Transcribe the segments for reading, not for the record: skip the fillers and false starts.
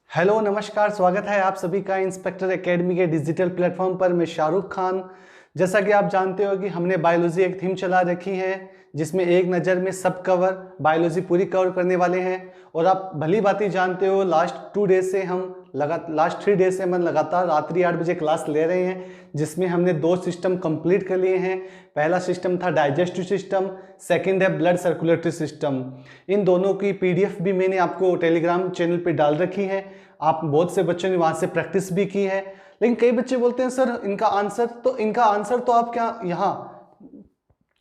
Hello नमस्कार, स्वागत है आप सभी का इंस्पेक्टर एकेडमी के डिजिटल प्लेटफॉर्म पर। मैं शाहरुख खान। जैसा कि आप जानते हो कि हमने बायोलॉजी एक थीम चला रखी है जिसमें एक नज़र में सब कवर बायोलॉजी पूरी कवर करने वाले हैं। और आप भली बात ही जानते हो लास्ट 3 डेज से हम लगातार रात्रि 8 बजे क्लास ले रहे हैं, जिसमें हमने 2 सिस्टम कंप्लीट कर लिए हैं। पहला सिस्टम था डाइजेस्टिव सिस्टम, सेकंड है ब्लड सर्कुलेटरी सिस्टम। इन दोनों की पीडीएफ भी मैंने आपको टेलीग्राम चैनल पे डाल रखी है। आप बहुत से बच्चों ने वहाँ से प्रैक्टिस भी की है। लेकिन कई बच्चे बोलते हैं सर इनका आंसर तो आप क्या यहाँ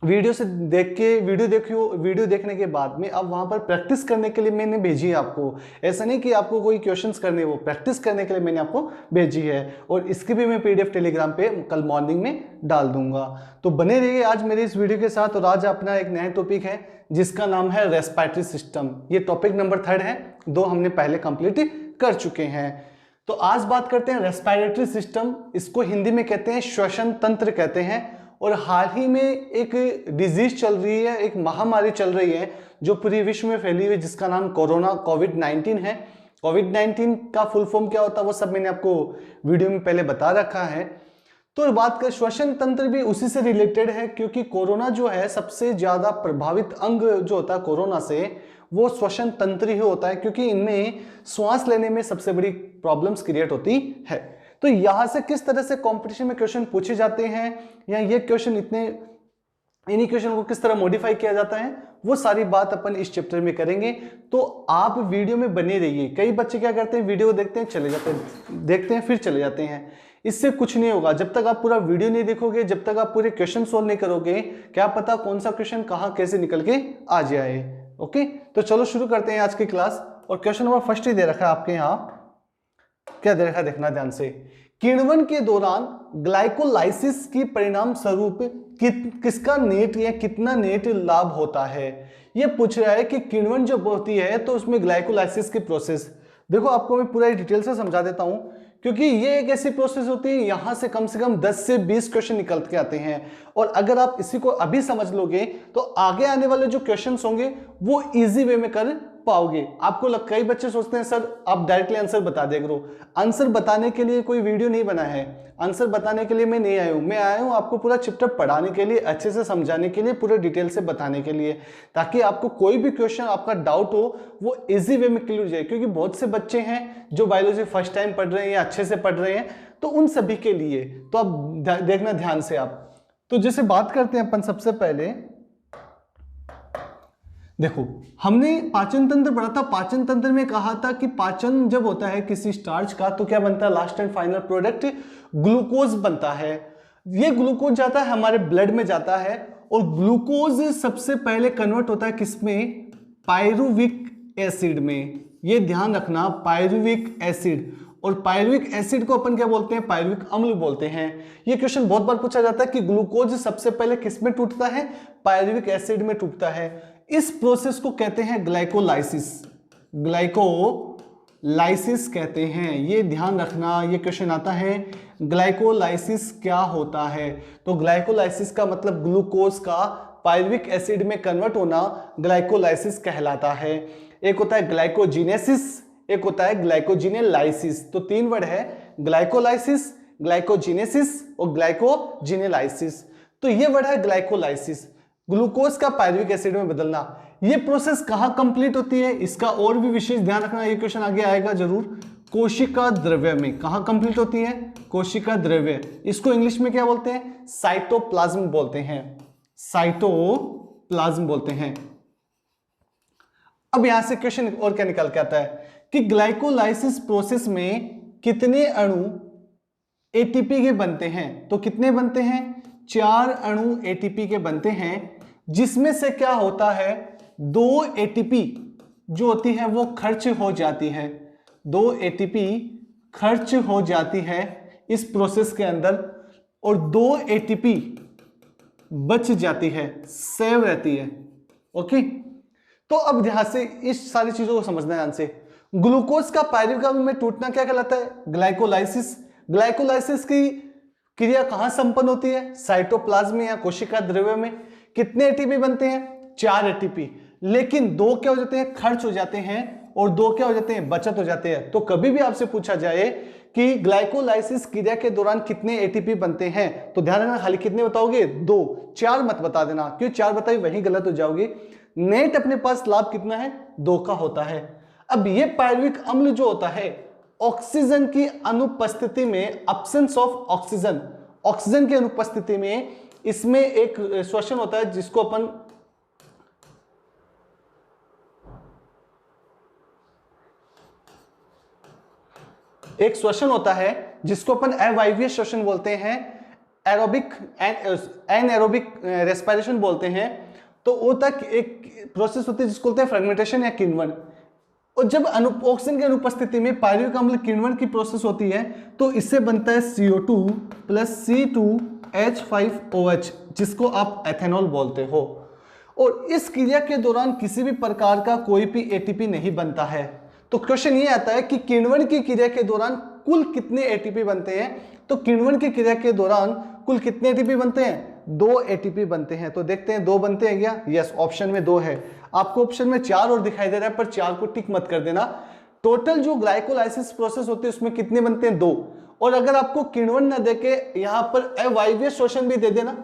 वीडियो से देख के वीडियो देखने के बाद में अब वहाँ पर प्रैक्टिस करने के लिए मैंने भेजी है आपको। ऐसा नहीं कि आपको कोई क्वेश्चंस करने, वो प्रैक्टिस करने के लिए मैंने आपको भेजी है। और इसकी भी मैं पीडीएफ टेलीग्राम पे कल मॉर्निंग में डाल दूंगा। तो बने रहिए आज मेरे इस वीडियो के साथ। और आज अपना एक नया टॉपिक है जिसका नाम है रेस्पिरेटरी सिस्टम। ये टॉपिक नंबर 3 है, 2 हमने पहले कंप्लीट कर चुके हैं। तो आज बात करते हैं रेस्पिरेटरी सिस्टम। इसको हिंदी में कहते हैं श्वसन तंत्र कहते हैं। और हाल ही में एक डिजीज चल रही है, एक महामारी चल रही है जो पूरी विश्व में फैली हुई है, जिसका नाम कोविड-19 है। कोविड-19 का फुल फॉर्म क्या होता है वो सब मैंने आपको वीडियो में पहले बता रखा है। तो बात कर श्वसन तंत्र भी उसी से रिलेटेड है, क्योंकि कोरोना जो है सबसे ज्यादा प्रभावित अंग जो होता है कोरोना से वो श्वसन तंत्र ही होता है, क्योंकि इनमें श्वास लेने में सबसे बड़ी प्रॉब्लम्स क्रिएट होती है। तो यहां से किस तरह से कंपटीशन में क्वेश्चन पूछे जाते हैं या ये क्वेश्चन इन्हीं क्वेश्चन को किस तरह मॉडिफाई किया जाता है, वो सारी बात अपन इस चैप्टर में करेंगे। तो आप वीडियो में बने रहिए। कई बच्चे क्या करते हैं, वीडियो देखते हैं चले जाते हैं, देखते हैं फिर चले जाते हैं। इससे कुछ नहीं होगा जब तक आप पूरा वीडियो नहीं देखोगे, जब तक आप पूरे क्वेश्चन सोल्व नहीं करोगे, क्या पता कौन सा क्वेश्चन कहां कैसे निकल के आ जाए। ओके, तो चलो शुरू करते हैं आज की क्लास। और क्वेश्चन नंबर फर्स्ट ही दे रखा है आपके यहाँ। क्या दे रखा है देखना ध्यान से। किण्वन के दौरान ग्लाइकोलाइसिस की परिणाम स्वरूप किसका नेट या कितना नेट लाभ होता है। ये पूछ रहा है कि किण्वन जब होती है तो उसमें ग्लाइकोलाइसिस की प्रोसेस। देखो आपको मैं पूरा डिटेल से समझा देता हूं, क्योंकि ये एक ऐसी प्रोसेस होती है यहां से कम 10 से 20 क्वेश्चन निकल के आते हैं। और अगर आप इसी को अभी समझ लोगे तो आगे आने वाले जो क्वेश्चंस होंगे वो इजी वे में कर पाओगे। आपको कई बच्चे सोचते हैं सर आप डायरेक्टली आंसर बता दे करो। आंसर बताने के लिए कोई वीडियो नहीं बना है, आंसर बताने के लिए मैं नहीं आया हूं। मैं आया हूं आपको पूरा चैप्टर पढ़ाने के लिए, अच्छे से समझाने के लिए, पूरे डिटेल से बताने के लिए, ताकि आपको कोई भी क्वेश्चन आपका डाउट हो वो इजी वे में क्लियर हो जाए। क्योंकि बहुत से बच्चे हैं जो बायोलॉजी फर्स्ट टाइम पढ़ रहे हैं या अच्छे से पढ़ रहे हैं, तो उन सभी के लिए तो आप देखना ध्यान से आप। तो जैसे बात करते हैं अपन सबसे पहले, देखो हमने पाचन तंत्र पढ़ा था। पाचन तंत्र में कहा था कि पाचन जब होता है किसी स्टार्च का तो क्या बनता है, last and final product glucose बनता है। ये ग्लूकोज जाता है हमारे ब्लड में जाता है, और ग्लूकोज सबसे पहले कन्वर्ट होता है किसमें, पायरुविक एसिड में। ये ध्यान रखना, पायरुविक एसिड। और पायरुविक एसिड को अपन क्या बोलते हैं, पायरुविक अम्ल बोलते हैं। ये क्वेश्चन बहुत बार पूछा जाता है कि ग्लूकोज सबसे पहले किसमें टूटता है, पायरुविक एसिड में टूटता है। इस प्रोसेस को कहते हैं ग्लाइकोलाइसिस। ग्लाइकोलाइसिस कहते हैं, ये ध्यान रखना। ये क्वेश्चन आता है ग्लाइकोलाइसिस क्या होता है। तो ग्लाइकोलाइसिस का मतलब ग्लूकोज का पायरुविक एसिड में कन्वर्ट होना ग्लाइकोलाइसिस कहलाता है। एक होता है ग्लाइकोजिनेसिस, एक होता है ग्लाइकोजिनेलाइसिस। तो 3 वर्ड है, ग्लाइकोलाइसिस, ग्लाइकोजिनेसिस और ग्लाइकोजिनेलाइसिस। तो ये वर्ड है ग्लाइकोलाइसिस, ग्लूकोज का पायरुविक एसिड में बदलना। ये प्रोसेस कहां कंप्लीट होती है, इसका और भी विशेष ध्यान रखना। ये क्वेश्चन आगे आएगा जरूर। कोशिका द्रव्य में कहां कंप्लीट होती है, कोशिका द्रव्य। इसको इंग्लिश में क्या बोलते हैं, साइटोप्लाज्म बोलते हैं, साइटोप्लाज्म बोलते हैं। अब यहां से क्वेश्चन और क्या निकल के आता है कि ग्लाइकोलाइसिस प्रोसेस में कितने अणु एटीपी के बनते हैं। तो कितने बनते हैं, 4 अणु एटीपी के बनते हैं, जिसमें से क्या होता है 2 एटीपी जो होती है वो खर्च हो जाती है। 2 एटीपी खर्च हो जाती है इस प्रोसेस के अंदर, और 2 एटीपी बच जाती है, सेव रहती है। ओके, तो अब ध्यान से इस सारी चीजों को समझना है ध्यान से। ग्लूकोज का पायरुविक अम्ल में टूटना क्या कहलाता है, ग्लाइकोलाइसिस। ग्लाइकोलाइसिस की क्रिया कहां संपन्न होती है, साइटोप्लाज्म में या कोशिका द्रव्य में। कितने एटीपी बनते हैं, 4 एटीपी, लेकिन 2 क्या हो जाते हैं, खर्च हो जाते हैं, और 2 क्या हो जाते हैं, बचत हो जाते हैं। तो कभी भी आपसे पूछा जाए कि ग्लाइकोलाइसिस क्रिया के दौरान कितने एटीपी बनते हैं, तो ध्यान रखना खाली कितने बताओगे, 2, 4 मत बता देना, क्यों 4 बताई वही गलत हो जाओगे। नेट अपने पास लाभ कितना है, 2 का होता है। अब ये पायरुविक अम्ल जो होता है, ऑक्सीजन की अनुपस्थिति में, एब्सेंस ऑफ ऑक्सीजन, ऑक्सीजन की अनुपस्थिति में इसमें एक श्वसन होता है जिसको अपन एक श्वसन होता है जिसको अपन अवायवीय श्वसन बोलते हैं, एरोबिक एनएरोबिक रेस्पिरेशन बोलते हैं। तो वो तक एक प्रोसेस होती है जिसको बोलते हैं फ्रेगमेंटेशन या किण्वन। और जब ऑक्सीजन की अनुपस्थिति में पायरुविक अम्ल किण्वन की प्रोसेस होती है तो इससे बनता है CO2 प्लस C2H5OH, जिसको आप एथेनॉल बोलते हो। और इस क्रिया के दौरान किसी भी प्रकार का कोई भी एटीपी नहीं बनता है। तो क्वेश्चन ये आता है कि किण्वन की क्रिया के दौरान कुल कितने एटीपी बनते हैं। तो किण्वन की क्रिया के दौरान कुल कितने एटीपी बनते हैं, 2 एटीपी बनते हैं। तो देखते हैं 2 बनते हैं क्या, यस, ऑप्शन में 2 है। आपको ऑप्शन में 4 और दिखाई दे रहा है, पर 4 को टिक मत कर देना। टोटल जो ग्लाइकोलाइसिस प्रोसेस होती है उसमें कितने बनते हैं, 2। और अगर आपको किण्वन न देके यहां पर अवायवीय श्वसन भी दे देना,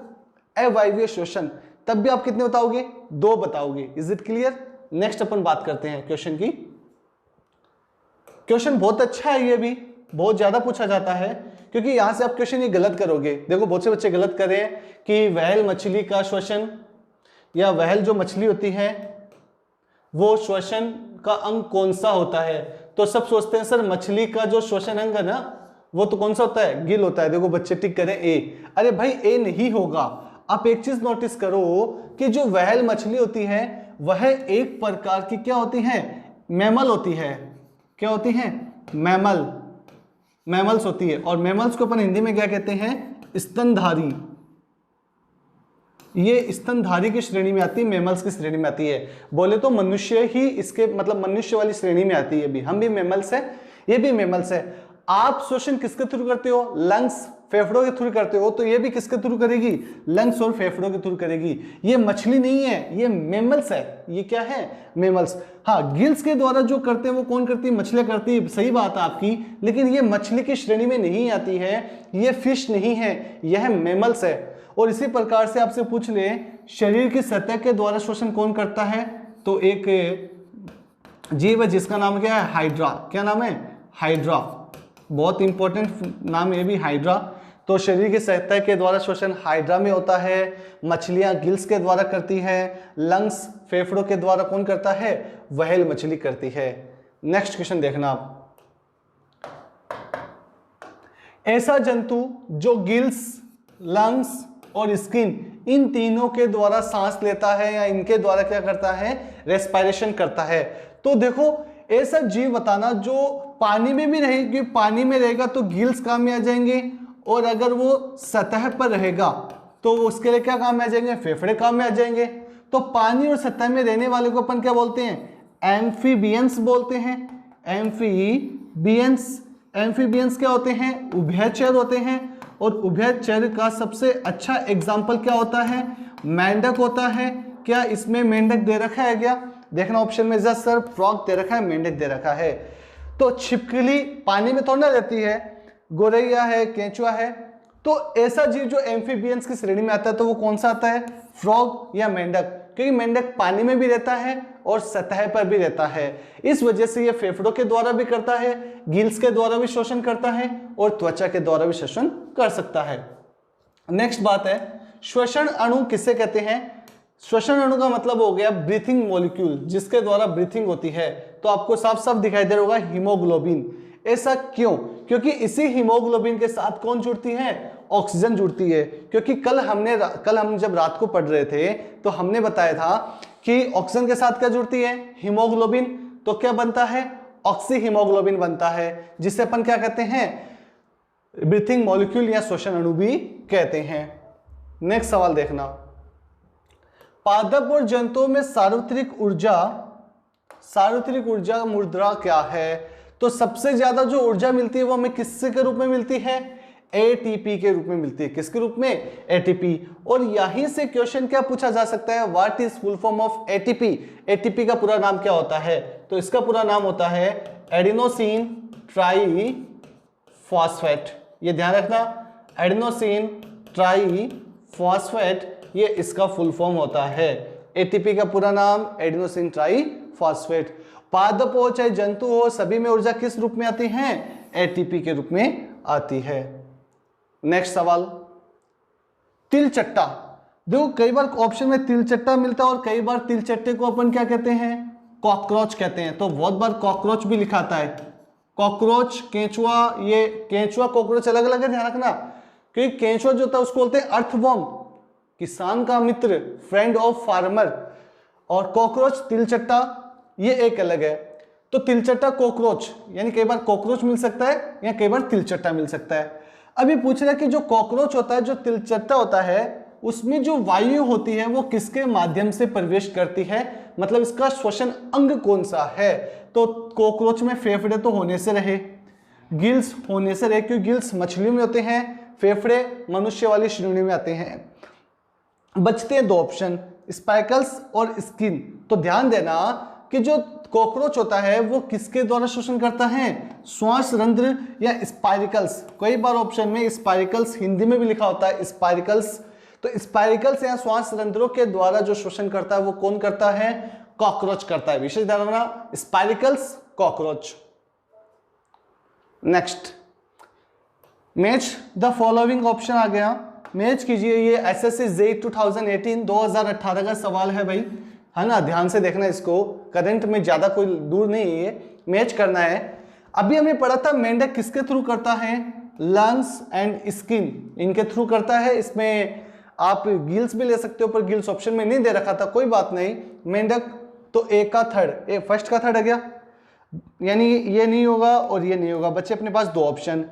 अवायवीय श्वसन, तब भी आप कितने बताओगे, 2 बताओगे। Is it clear. नेक्स्ट अपन बात करते हैं क्वेश्चन की। क्वेश्चन बहुत अच्छा है, ये भी बहुत ज्यादा पूछा जाता है, क्योंकि यहां से आप क्वेश्चन ये गलत करोगे। देखो बहुत से बच्चे गलत कर रहे हैं कि व्हेल मछली का श्वसन, या व्हेल जो मछली होती है वो श्वसन का अंग कौन सा होता है। तो सब सोचते हैं सर मछली का जो श्वसन अंग है ना वो तो कौन सा होता है, गिल होता है। देखो बच्चे टिक करें ए। अरे भाई ए नहीं होगा। आप एक चीज नोटिस करो कि जो व्हेल मछली होती है वह एक प्रकार की क्या होती है, मैमल होती है। क्या होती है, मैमल, मैमल्स होती है। और मैमल्स को अपन हिंदी में क्या कहते हैं, स्तनधारी। ये स्तनधारी की श्रेणी में आती है, मैमल्स की श्रेणी में आती है। बोले तो मनुष्य ही इसके मतलब मनुष्य वाली श्रेणी में आती है। भी हम भी मैमल्स है, ये भी मैमल्स है। आप श्वसन किसके थ्रू करते हो, लंग्स फेफड़ों के थ्रू करते हो, तो ये भी किसके थ्रू करेगी, लंग्स और फेफड़ों के थ्रू करेगी। ये मछली नहीं है, ये मैमल्स है। ये क्या है, मैमल्स। हाँ, गिल्स के द्वारा जो करते हैं वो कौन करती है, मछलियां करती है, सही बात है आपकी, लेकिन ये मछली की श्रेणी में नहीं आती है, ये फिश नहीं है, यह मैमल्स है। और इसी प्रकार से आपसे पूछ ले शरीर की सतह के द्वारा श्वसन कौन करता है, तो एक जीव है जिसका नाम क्या है, हाइड्रा। क्या नाम है, हाइड्रा। बहुत इंपॉर्टेंट नाम ये भी, हाइड्रा। तो शरीर की सतह के द्वारा श्वसन हाइड्रा में होता है। मछलियां गिल्स के द्वारा करती है, लंग्स फेफड़ों के द्वारा कौन करता है, व्हेल मछली करती है। नेक्स्ट क्वेश्चन देखना आप। ऐसा जंतु जो गिल्स, लंग्स और स्किन इन तीनों के द्वारा सांस लेता है या इनके द्वारा क्या करता है, रेस्पिरेशन करता है। तो देखो ऐसा जीव बताना जो पानी में भी रहेगी, पानी में रहेगा तो गिल्स काम में आ जाएंगे, और अगर वो सतह पर रहेगा तो उसके लिए क्या काम में आ जाएंगे, फेफड़े काम में आ जाएंगे। तो पानी और सतह में रहने वाले को अपन क्या बोलते हैं, एम्फीबियंस बोलते हैं। एम्फीबियंस, एम्फीबियंस क्या होते हैं, उभयचर होते हैं। और उभयचर का सबसे अच्छा एग्जाम्पल क्या होता है, मेंढक होता है। क्या इसमें मेंढक दे रखा है क्या, देखना ऑप्शन में, सर फ्रॉग दे रखा है, मेंढक दे रखा है। तो छिपकली पानी में थोड़ा ना रहती है, गोरैया है, केंचुआ है। तो ऐसा जीव जो एम्फीबियंस की श्रेणी में आता है तो वो कौन सा आता है, फ्रॉग या मेंढक, क्योंकि मेंढक पानी में भी रहता है और सतह पर भी रहता है। इस वजह से ये फेफड़ों के द्वारा भी करता है, गिल्स के द्वारा भी श्वसन करता है और त्वचा के द्वारा भी श्वसन कर सकता है। नेक्स्ट बात है, श्वसन अणु किसे कहते हैं। श्वसन अणु का मतलब हो गया ब्रीथिंग मॉलिक्यूल, जिसके द्वारा ब्रीथिंग होती है। तो आपको साफ साफ दिखाई दे रहा होगा हीमोग्लोबिन। ऐसा क्यों, क्योंकि इसी हीमोग्लोबिन के साथ कौन जुड़ती है, ऑक्सीजन जुड़ती है। क्योंकि कल हम जब रात को पढ़ रहे थे तो हमने बताया था कि ऑक्सीजन के साथ क्या जुड़ती है, हीमोग्लोबिन। तो क्या बनता है, ऑक्सी हीमोग्लोबिन बनता है, जिसे अपन क्या कहते हैं, ब्रीथिंग मॉलिक्यूल या श्वसन अणु भी कहते हैं। नेक्स्ट सवाल देखना, पादप और जंतुओं में सार्वत्रिक ऊर्जा मुद्रा क्या है। तो सबसे ज्यादा जो ऊर्जा मिलती है वो हमें किससे के रूप में मिलती है, एटीपी के रूप में मिलती है। किसके रूप में? एटीपी। और यहीं से क्वेश्चन क्या पूछा जा सकता है, what is full form of ATP? ATP का पूरा नाम क्या होता है? तो इसका पूरा नाम होता है एडिनोसिन ट्राईफॉस्फेट। ये ध्यान रखना, एडिनोसिन ट्राईफॉस्फेट, ये इसका फुल फॉर्म होता है। एटीपी का पूरा नाम एडिनोसिन ट्राईफॉस्फेट। पादप हो चाहे जंतु हो, सभी में ऊर्जा किस रूप में आती है? एटीपी के रूप में आती है। नेक्स्ट सवाल, तिलचट्टा। देखो कई बार ऑप्शन में तिलचट्टा मिलता है और कई बार तिलचट्टे को अपन क्या कहते हैं? कॉकरोच कहते हैं। तो बहुत बार कॉकरोच भी लिखा आता है, कॉकरोच, केंचुआ। ये केंचुआ कॉकरोच अलग अलग है, ध्यान रखना, क्योंकि केंचुआ जो होता है उसको बोलते हैं अर्थवॉर्म, किसान का मित्र, फ्रेंड ऑफ फार्मर। और कॉकरोच, तिलचट्टा, ये एक अलग है। तो तिलचट्टा कॉकरोच, यानी कई बार कॉकरोच मिल सकता है या कई बार तिलचट्टा मिल सकता है। अभी पूछ रहा है कि जो कॉकरोच होता है, जो तिलचट्टा होता है, उसमें जो वायु होती है वो किसके माध्यम से प्रवेश करती है, मतलब इसका श्वसन अंग कौन सा है? तो कॉकरोच में फेफड़े तो होने से रहे, गिल्स होने से रहे, क्योंकि गिल्स मछलियों में होते हैं, फेफड़े मनुष्य वाली श्रेणी में आते हैं। बचते हैं दो ऑप्शन, स्पाइकल्स और स्किन। तो ध्यान देना कि जो कॉकरोच होता है वो किसके द्वारा शोषण करता है? श्वास रंध्र या स्पाइरिकल्स। कई बार ऑप्शन में स्पाइरिकल्स हिंदी में भी लिखा होता है स्पाइरिकल्स। तो स्पाइरिकल्स या श्वास रंध्रों के द्वारा जो शोषण करता है वो कौन करता है? कॉकरोच करता है। विशेष ध्यान रखना, spiracles, cockroach. Next, match the following option आ गया। मैच कीजिए, ये एसएससी जेईई 2018 का सवाल है भाई, है ना, ध्यान से देखना इसको, करंट में ज्यादा कोई दूर नहीं है, ये मैच करना है। अभी हमने पढ़ा था मेंढक किसके थ्रू करता है? लंग्स एंड स्किन, इनके थ्रू करता है। इसमें आप गिल्स भी ले सकते हो, पर गिल्स ऑप्शन में नहीं दे रखा था, कोई बात नहीं। मेंढक तो ए का थर्ड, ए फर्स्ट का थर्ड आ गया, यानी ये नहीं होगा और ये नहीं होगा, बच्चे अपने पास दो ऑप्शन।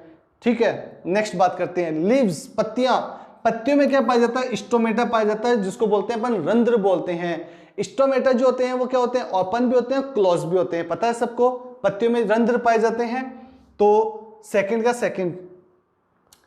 ठीक है, नेक्स्ट बात करते हैं, लीव्स, पत्तियां। पत्तियों में क्या पाया जाता है? स्टोमेटा पाया जाता है, जिसको बोलते हैं अपन रंध्र बोलते हैं। स्टोमेटा जो होते हैं वो क्या होते हैं? ओपन भी होते हैं, क्लोज भी होते हैं, पता है सबको। पत्तियों में रंध्र पाए जाते हैं। तो सेकंड का सेकंड,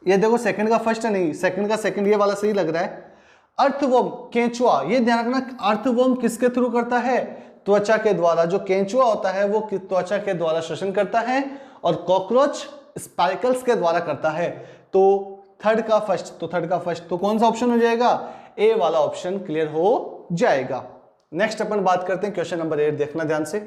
ये देखो सेकंड का फर्स्ट है, नहीं, सेकंड का सेकंड, ये वाला सही लग रहा है। अर्थवर्म, केंचुआ, ये ध्यान रखना, अर्थवर्म किसके थ्रू करता है? त्वचा के द्वारा। जो केंचुआ होता है वो त्वचा के द्वारा श्वसन करता है, और कॉकरोच स्पाइकल्स के द्वारा करता है। तो थर्ड का फर्स्ट, तो थर्ड का फर्स्ट, तो कौन सा ऑप्शन हो जाएगा? ए वाला ऑप्शन क्लियर हो जाएगा। नेक्स्ट अपन बात करते हैं क्वेश्चन नंबर 8, देखना ध्यान से।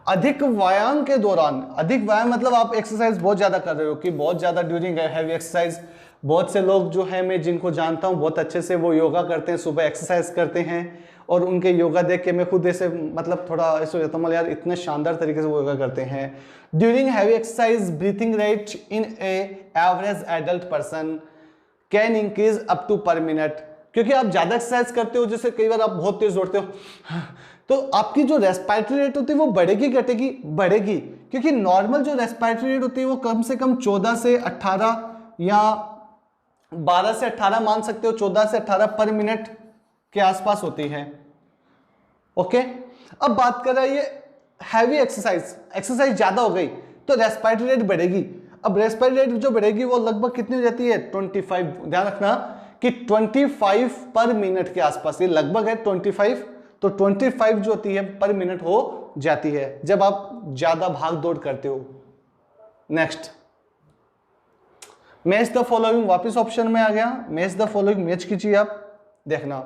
अधिक व्यायाम के दौरान, अधिक व्यायाम मतलब आप एक्सरसाइज बहुत ज्यादा कर रहे हो, कि बहुत ज्यादा ड्यूरिंग हैवी एक्सरसाइज। बहुत से लोग जो है, मैं जिनको जानता हूं बहुत अच्छे से, वो योगा करते हैं, सुबह एक्सरसाइज करते हैं, और उनके योगा देख के मैं खुद ऐसे मतलब थोड़ा ऐसे हो जाता हूँ, यार इतने शानदार तरीके से वो योगा करते हैं। During heavy exercise breathing rate in a average adult person can increase up to per minute. क्योंकि आप ज्यादा एक्सरसाइज करते हो, जैसे कई बार आप बहुत तेज दौड़ते हो, तो आपकी जो रेस्पिरेटरी रेट होती है वो बढ़ेगी घटेगी? बढ़ेगी, क्योंकि नॉर्मल जो रेस्पिरेटरी रेट होती है वो कम से कम 14 से 18 या 12 से 18 मान सकते हो, 14 से 18 पर मिनट के आसपास होती है। ओके, अब बात कर रहे हैं ये हैवी एक्सरसाइज, एक्सरसाइज ज्यादा हो गई तो रेस्पिरेटरी रेट बढ़ेगी। अब रेस्पिरेटरी रेट जो बढ़ेगी वो लगभग कितनी हो जाती है? 25। ध्यान रखना कि 25 पर मिनट के आसपास, ये लगभग है 25, तो 25 जो होती है पर मिनट हो जाती है जब आप ज्यादा भाग दौड़ करते हो। नेक्स्ट, मैच द फॉलोइंग, वापस ऑप्शन में आ गया, मैच द फॉलोइंग, मैच कीजिए आप, देखना।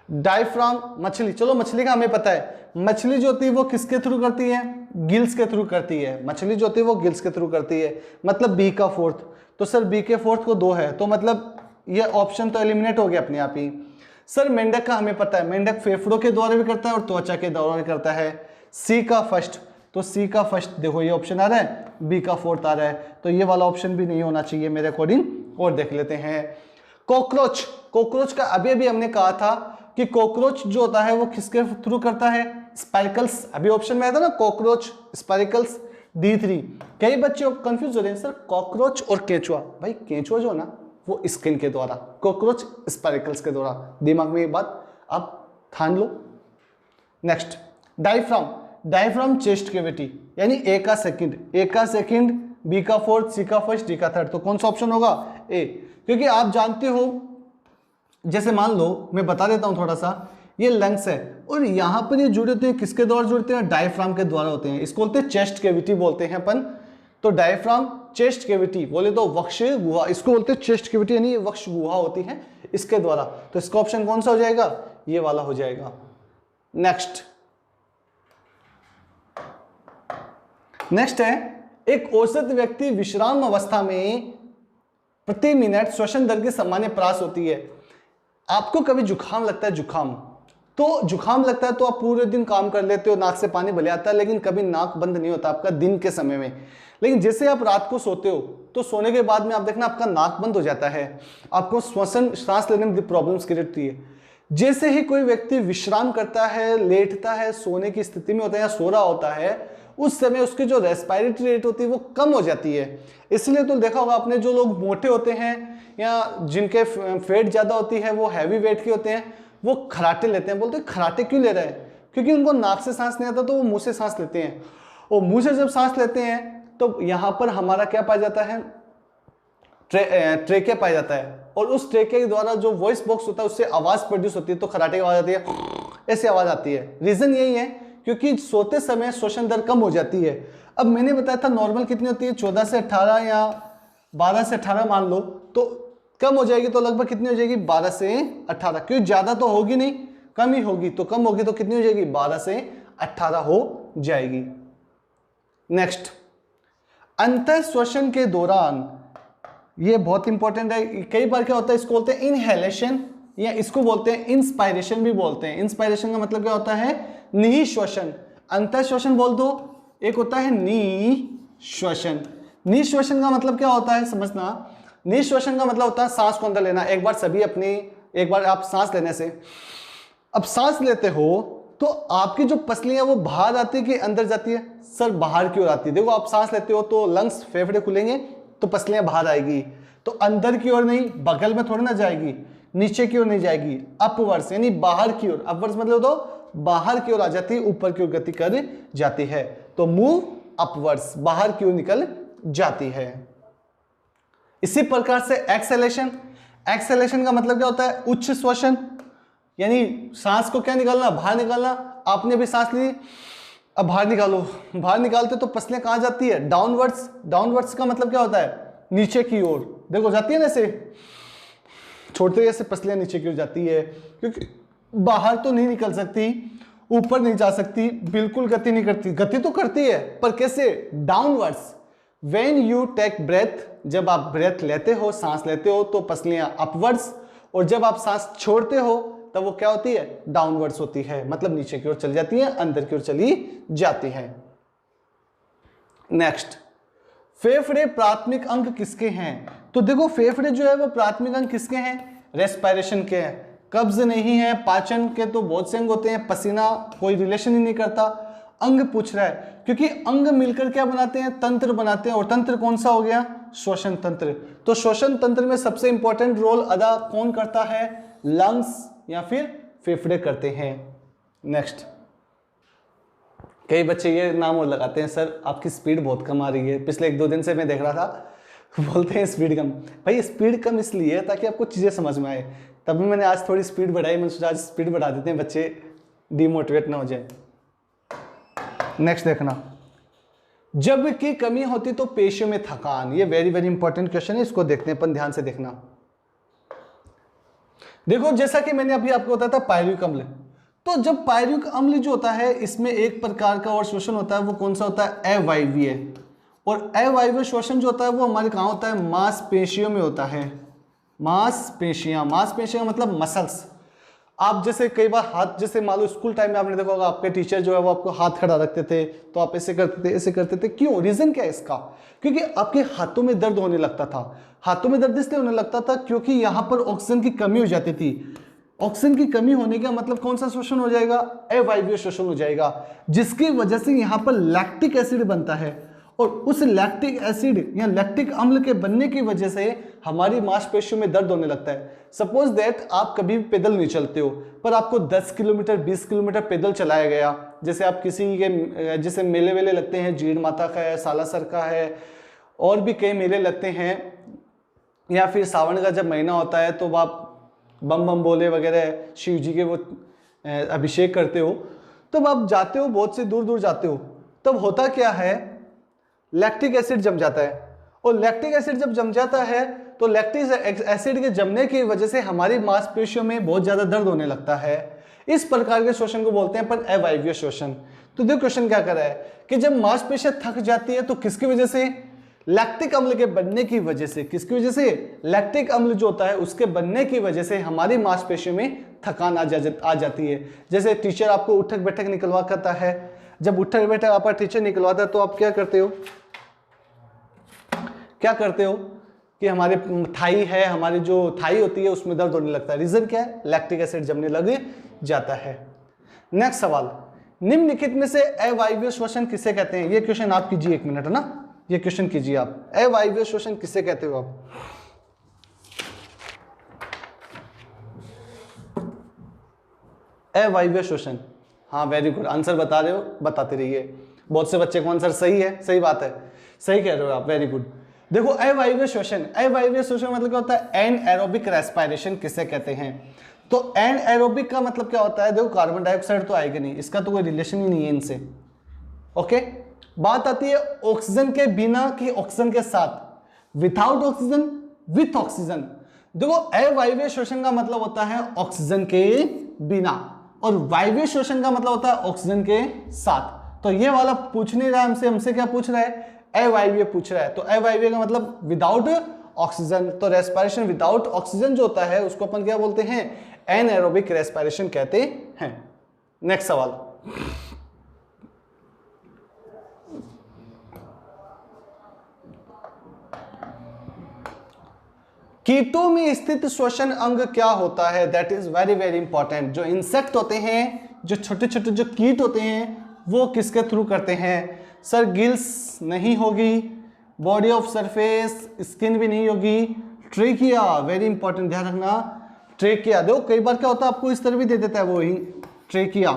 डायफ्राम, मछली, चलो मछली का हमें पता है, मछली जो होती है वो किसके थ्रू करती है? गिल्स के थ्रू करती है। मछली जो होती है वो गिल्स के थ्रू करती है, मतलब बी का फोर्थ। तो सर बी के फोर्थ को 2 है, तो मतलब ये ऑप्शन तो एलिमिनेट हो गया अपने आप ही। सर मेंढक का हमें पता है, मेंढक फेफड़ों के द्वारा भी करता है और त्वचा के द्वारा भी करता है। सी का फर्स्ट, तो सी का फर्स्ट देखो ये ऑप्शन आ रहा है, बी का फोर्थ आ रहा है, तो ये वाला ऑप्शन भी नहीं होना चाहिए मेरे अकॉर्डिंग। और देख लेते हैं कॉकरोच, कॉकरोच का अभी अभी हमने कहा था कि कॉकरोच जो होता है वो किसके थ्रू करता है? स्पाइकल्स, अभी ऑप्शन में आया था ना, कॉकरोच स्पाइकल्स, D3। कई बच्चे कंफ्यूज हो रहे हैं, सर कॉकरोच और केंचुआ, भाई केंचुआ जो ना वो स्किन के द्वारा, कॉकरोच स्पाइकल्स के द्वारा, दिमाग में ये बात आप ठान लो। Next, diaphragm, diaphragm chest cavity, यानी ए का सेकंड, ए का सेकंड बी का फोर्थ, सी का फर्स्ट, डी का थर्ड। तो कौन सा ऑप्शन होगा? ए। क्योंकि आप जानते हो, जैसे मान लो मैं बता देता हूं थोड़ा सा, ये लंग्स है और यहाँ पर ये जुड़े होते हैं, किसके द्वारा जुड़ते हैं? डायफ्राम के द्वारा होते हैं। इसको बोलते हैं चेस्ट कैविटी बोलते हैं अपन। तो डायफ्राम, चेस्ट कैविटी बोले तो वक्ष गुहा, इसको बोलते हैं चेस्ट कैविटी, यानी वक्ष गुहा होती है इसके द्वारा। तो इसका ऑप्शन कौन सा हो जाएगा? ये वाला हो जाएगा। नेक्स्ट है, एक औसत व्यक्ति विश्राम अवस्था में प्रति मिनट श्वसन दर की सामान्य प्रास होती है। आपको कभी जुकाम लगता है, जुकाम लगता है तो आप पूरे दिन काम कर लेते हो, नाक से पानी भले आता है, लेकिन कभी नाक बंद नहीं होता आपका दिन के समय में। लेकिन जैसे आप रात को सोते हो तो सोने के बाद में आप देखना आपका नाक बंद हो जाता है, आपको सांस लेने में प्रॉब्लम्स क्रिएट होती है। जैसे ही कोई व्यक्ति विश्राम करता है, लेटता है, सोने की स्थिति में होता है या सो रहा होता है, उस समय उसकी जो रेस्पिरेटरी रेट होती है वो कम हो जाती है। इसलिए तो देखा होगा आपने, जो लोग मोटे होते हैं या जिनके फैट ज़्यादा होती है, वो हैवी वेट के होते हैं, वो खराटे लेते हैं। बोलते हैं खराटे क्यों ले रहे हैं? क्योंकि उनको नाक से सांस नहीं आता तो वो मुंह से सांस लेते हैं, और मुंह से जब सांस लेते हैं तो यहाँ पर हमारा क्या पाया जाता है? ट्रेके पाया जाता है, और उस ट्रेके के द्वारा जो वॉइस बॉक्स होता है उससे आवाज़ प्रोड्यूस होती है। तो खराटे की आवाज़ आती है, ऐसी आवाज़ आती है। रीज़न यही है क्योंकि सोते समय श्वसन दर कम हो जाती है। अब मैंने बताया था नॉर्मल कितनी होती है? 14 से 18 या 12 से 18 मान लो, तो कम हो जाएगी तो लगभग कितनी हो जाएगी? 12 से 18। क्योंकि ज़्यादा तो होगी नहीं, कम ही होगी, तो कम होगी तो कितनी हो जाएगी? 12 से 18 हो जाएगी। नेक्स्ट, अंतर श्वसन के दौरान, ये बहुत इंपॉर्टेंट है। कई बार क्या होता है, इसको बोलते हैं इनहेलेशन या इसको बोलते हैं इंस्पायरेशन भी बोलते हैं। इंस्पायरेशन का मतलब क्या होता है? निःश्वसन। अंतर श्वसन बोल दो, एक होता है निःश्वसन। निःश्वसन का मतलब क्या होता है समझना। निःश्वसन का मतलब होता है सांस को अंदर लेना। एक बार आप सांस लेने से, अब सांस लेते हो तो आपकी जो पसलियां वो बाहर आती है कि अंदर जाती है? सर बाहर की ओर आती है। देखो आप सांस लेते हो तो लंग्स, फेफड़े खुलेंगे तो पसलियां बाहर आएगी, तो अंदर की ओर नहीं, बगल में थोड़ी ना जाएगी, नीचे की ओर नहीं जाएगी, अपवर्ड्स यानी बाहर की ओर। अपवर्ड्स मतलब तो बाहर की ओर आ जाती है, ऊपर की ओर गति कर जाती है। तो मूव अपवर्ड्स, बाहर की ओर निकल जाती है। इसी प्रकार से एक्सेलेशन। एक्सेलेशन का मतलब क्या होता है? उच्च श्वसन, यानी सांस को क्या निकालना? बाहर निकालना। आपने भी सांस ली, अब बाहर निकालो। बाहर निकालते तो पसलियां कहाँ जाती है? डाउनवर्ड्स। डाउनवर्ड्स का मतलब क्या होता है? नीचे की ओर। देखो जाती है ना ऐसे, छोड़ते ऐसे पसलियां नीचे की ओर जाती है, क्योंकि बाहर तो नहीं निकल सकती, ऊपर नहीं जा सकती, बिल्कुल गति नहीं करती। गति तो करती है पर कैसे? Downwards. When you take breath, जब आप ब्रेथ लेते हो, सांस लेते हो, तो पसलियां अपवर्ड्स, और जब आप सांस छोड़ते हो तब वो क्या होती है? डाउनवर्ड्स होती है, मतलब नीचे की ओर चली जाती है, अंदर की ओर चली जाती है। नेक्स्ट, फेफड़े प्राथमिक अंग किसके हैं? तो देखो फेफड़े जो है वो प्राथमिक अंग किसके हैं? रेस्पिरेशन के हैं। कब्ज नहीं है, पाचन के तो बहुत से अंग होते हैं, पसीना कोई रिलेशन ही नहीं करता। अंग पूछ रहा है क्योंकि अंग मिलकर क्या बनाते हैं? तंत्र बनाते हैं, और तंत्र कौन सा हो गया? श्वसन तंत्र। तो श्वसन तंत्र में सबसे इंपॉर्टेंट रोल अदा कौन करता है? लंग्स या फिर फेफड़े करते हैं। नेक्स्ट, कई बच्चे ये नाम और लगाते हैं, सर आपकी स्पीड बहुत कम आ रही है। पिछले 1-2 दिन से मैं देख रहा था, बोलते हैं स्पीड कम। भाई स्पीड कम इसलिए ताकि आपको चीज़ें समझ में आए, तभी मैंने आज थोड़ी स्पीड बढ़ाई। मैंने सोचा आज स्पीड बढ़ा देते हैं, बच्चे डिमोटिवेट ना हो जाए। नेक्स्ट देखना, जब की कमी होती तो पेशियों में थकान। ये वेरी वेरी इंपॉर्टेंट क्वेश्चन है, इसको देखते हैं अपन, ध्यान से देखना। देखो जैसा कि मैंने अभी आपको बताया था पायरुविक अम्ल, तो जब पायरुविक अम्ल जो होता है इसमें एक प्रकार का और श्वसन होता है, वो कौन सा होता है? अवायवीय। और अवायवीय श्वसन जो होता है वो हमारे कहाँ होता है? मांसपेशियों में होता है। मांसपेशियां, मांसपेशियां मतलब मसल्स। आप जैसे कई बार हाथ, जैसे मान लो स्कूल टाइम में आपने देखा होगा आपके टीचर जो है वो आपको हाथ खड़ा रखते थे, तो आप ऐसे करते थे, ऐसे करते थे। क्यों? रीजन क्या है इसका? क्योंकि आपके हाथों में दर्द होने लगता था। हाथों में दर्द इसलिए होने लगता था क्योंकि यहाँ पर ऑक्सीजन की कमी हो जाती थी। ऑक्सीजन की कमी होने का मतलब कौन सा श्वसन हो जाएगा? अवायवीय श्वसन हो जाएगा, जिसकी वजह से यहाँ पर लैक्टिक एसिड बनता है, और उस लैक्टिक एसिड या लैक्टिक अम्ल के बनने की वजह से हमारी मांसपेशियों में दर्द होने लगता है। सपोज दैट आप कभी भी पैदल नहीं चलते हो, पर आपको 10 किलोमीटर 20 किलोमीटर पैदल चलाया गया, जैसे आप किसी के जैसे मेले वेले लगते हैं, जीड़ माता का है, सालासर का है, और भी कई मेले लगते हैं, या फिर सावन का जब महीना होता है तो आप बम बम बोले वगैरह शिव जी के वो अभिषेक करते हो, तब आप जाते हो, बहुत से दूर दूर जाते हो, तब होता क्या है, लैक्टिक एसिड जम जाता है। और लैक्टिक एसिड जब जम जाता है तो लैक्टिक एसिड के जमने की वजह से हमारी मांसपेशियों में बहुत ज्यादा दर्द होने लगता है। इस प्रकार के शोषण को बोलते हैं अपन अवायवीय शोषण। तो देखो क्वेश्चन क्या कर रहा है कि जब मांसपेशियां थक जाती है तो किसकी वजह से, लैक्टिक अम्ल के बनने की वजह से, किसकी वजह से, लैक्टिक अम्ल जो होता है उसके बनने की वजह से हमारी मांसपेशियों में थकान आ जाती है। जैसे टीचर आपको उठक बैठक निकलवा करता है, जब उठक बैठक आपका टीचर निकलवाता है तो आप क्या करते हो कि हमारे थाई है, हमारी जो थाई होती है उसमें दर्द होने लगता है। रीजन क्या है, लैक्टिक एसिड जमने लग जाता है। नेक्स्ट सवाल, निम्नलिखित में से अवायवीय श्वसन किसे कहते हैं? ये क्वेश्चन आप कीजिए, 1 मिनट है ना, ये क्वेश्चन कीजिए आप, अवायवीय श्वसन किसे कहते हो आप? अवायवीय श्वसन, हाँ वेरी गुड, आंसर बता रहे हो, बताते रहिए। बहुत से बच्चे को आंसर सही है, सही बात है, सही कह रहे हो आप, वेरी गुड। देखो अवायवीय श्वसन, अवायवीय श्वसन मतलब क्या होता है, एनएरोबिक रेस्पिरेशन किसे कहते हैं? तो एनएरोबिक का मतलब क्या होता है, देखो कार्बन डाइऑक्साइड तो आएगा नहीं, इसका तो कोई रिलेशन ही नहीं है इनसे। ओके, बात आती है ऑक्सीजन के बिना कि ऑक्सीजन के साथ, विदाउट ऑक्सीजन, विथ ऑक्सीजन। देखो अवायवीय श्वसन का मतलब होता है ऑक्सीजन के बिना, और वायवीय श्वसन का मतलब होता है ऑक्सीजन के साथ। तो ये वाला पूछ नहीं रहा हमसे क्या पूछ रहा है, अवायवीय पूछ रहा है। तो अवायवीय का मतलब विदाउट ऑक्सीजन, तो रेस्पिरेशन विदाउट ऑक्सीजन जो होता है उसको अपन क्या बोलते हैं, एनएरोबिक रेस्पिरेशन कहते हैं। नेक्स्ट सवाल, कीटों में स्थित श्वसन अंग क्या होता है? That is very very important. जो इंसेक्ट होते हैं, जो छोटे छोटे जो कीट होते हैं, वो किसके थ्रू करते हैं? सर गिल्स नहीं होगी, बॉडी ऑफ सरफेस, स्किन भी नहीं होगी, ट्रेकिया, वेरी इंपॉर्टेंट, ध्यान रखना, ट्रेकिया। देखो कई बार क्या होता है, आपको इस तरह भी दे देता है वो ही, ट्रेकिया।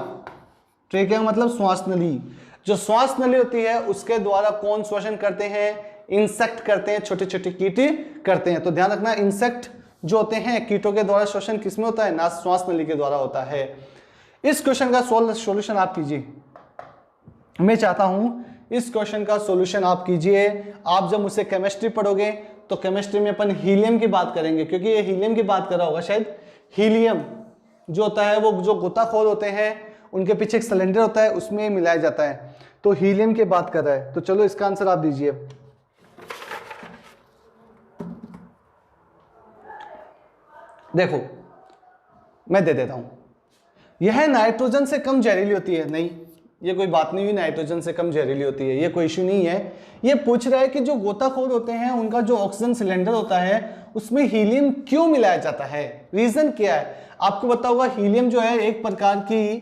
ट्रेकिया मतलब श्वास नली। जो श्वास नली होती है उसके द्वारा कौन श्वसन करते हैं? इंसेक्ट करते हैं, छोटे छोटे कीट करते हैं। तो ध्यान रखना, इंसेक्ट जो होते हैं कीटों के द्वारा श्वसन किसमें होता है? ना, श्वास नली के द्वारा होता है। इस क्वेश्चन का सॉल्यूशन आप कीजिए, मैं चाहता हूं इस क्वेश्चन का सॉल्यूशन आप कीजिए। आप जब मुझसे केमिस्ट्री पढ़ोगे तो केमिस्ट्री में अपन हीलियम की बात करेंगे, क्योंकि ये हीलियम की बात कर रहा होगा शायद। हीलियम जो होता है वो जो गोताखोर होते हैं उनके पीछे एक सिलेंडर होता है, उसमें मिलाया जाता है, तो हीलियम की बात कर रहा है। तो चलो इसका आंसर आप दीजिए। देखो मैं दे देता हूं, यह नाइट्रोजन से कम जहरीली होती है। नहीं, ये कोई बात नहीं हुई नाइट्रोजन से कम जहरीली होती है, ये कोई इश्यू नहीं है। ये पूछ रहा है कि जो गोताखोर होते हैं उनका जो ऑक्सीजन सिलेंडर होता है उसमें हीलियम क्यों मिलाया जाता है, रीजन क्या है? आपको पता होगा हीलियम जो है एक प्रकार की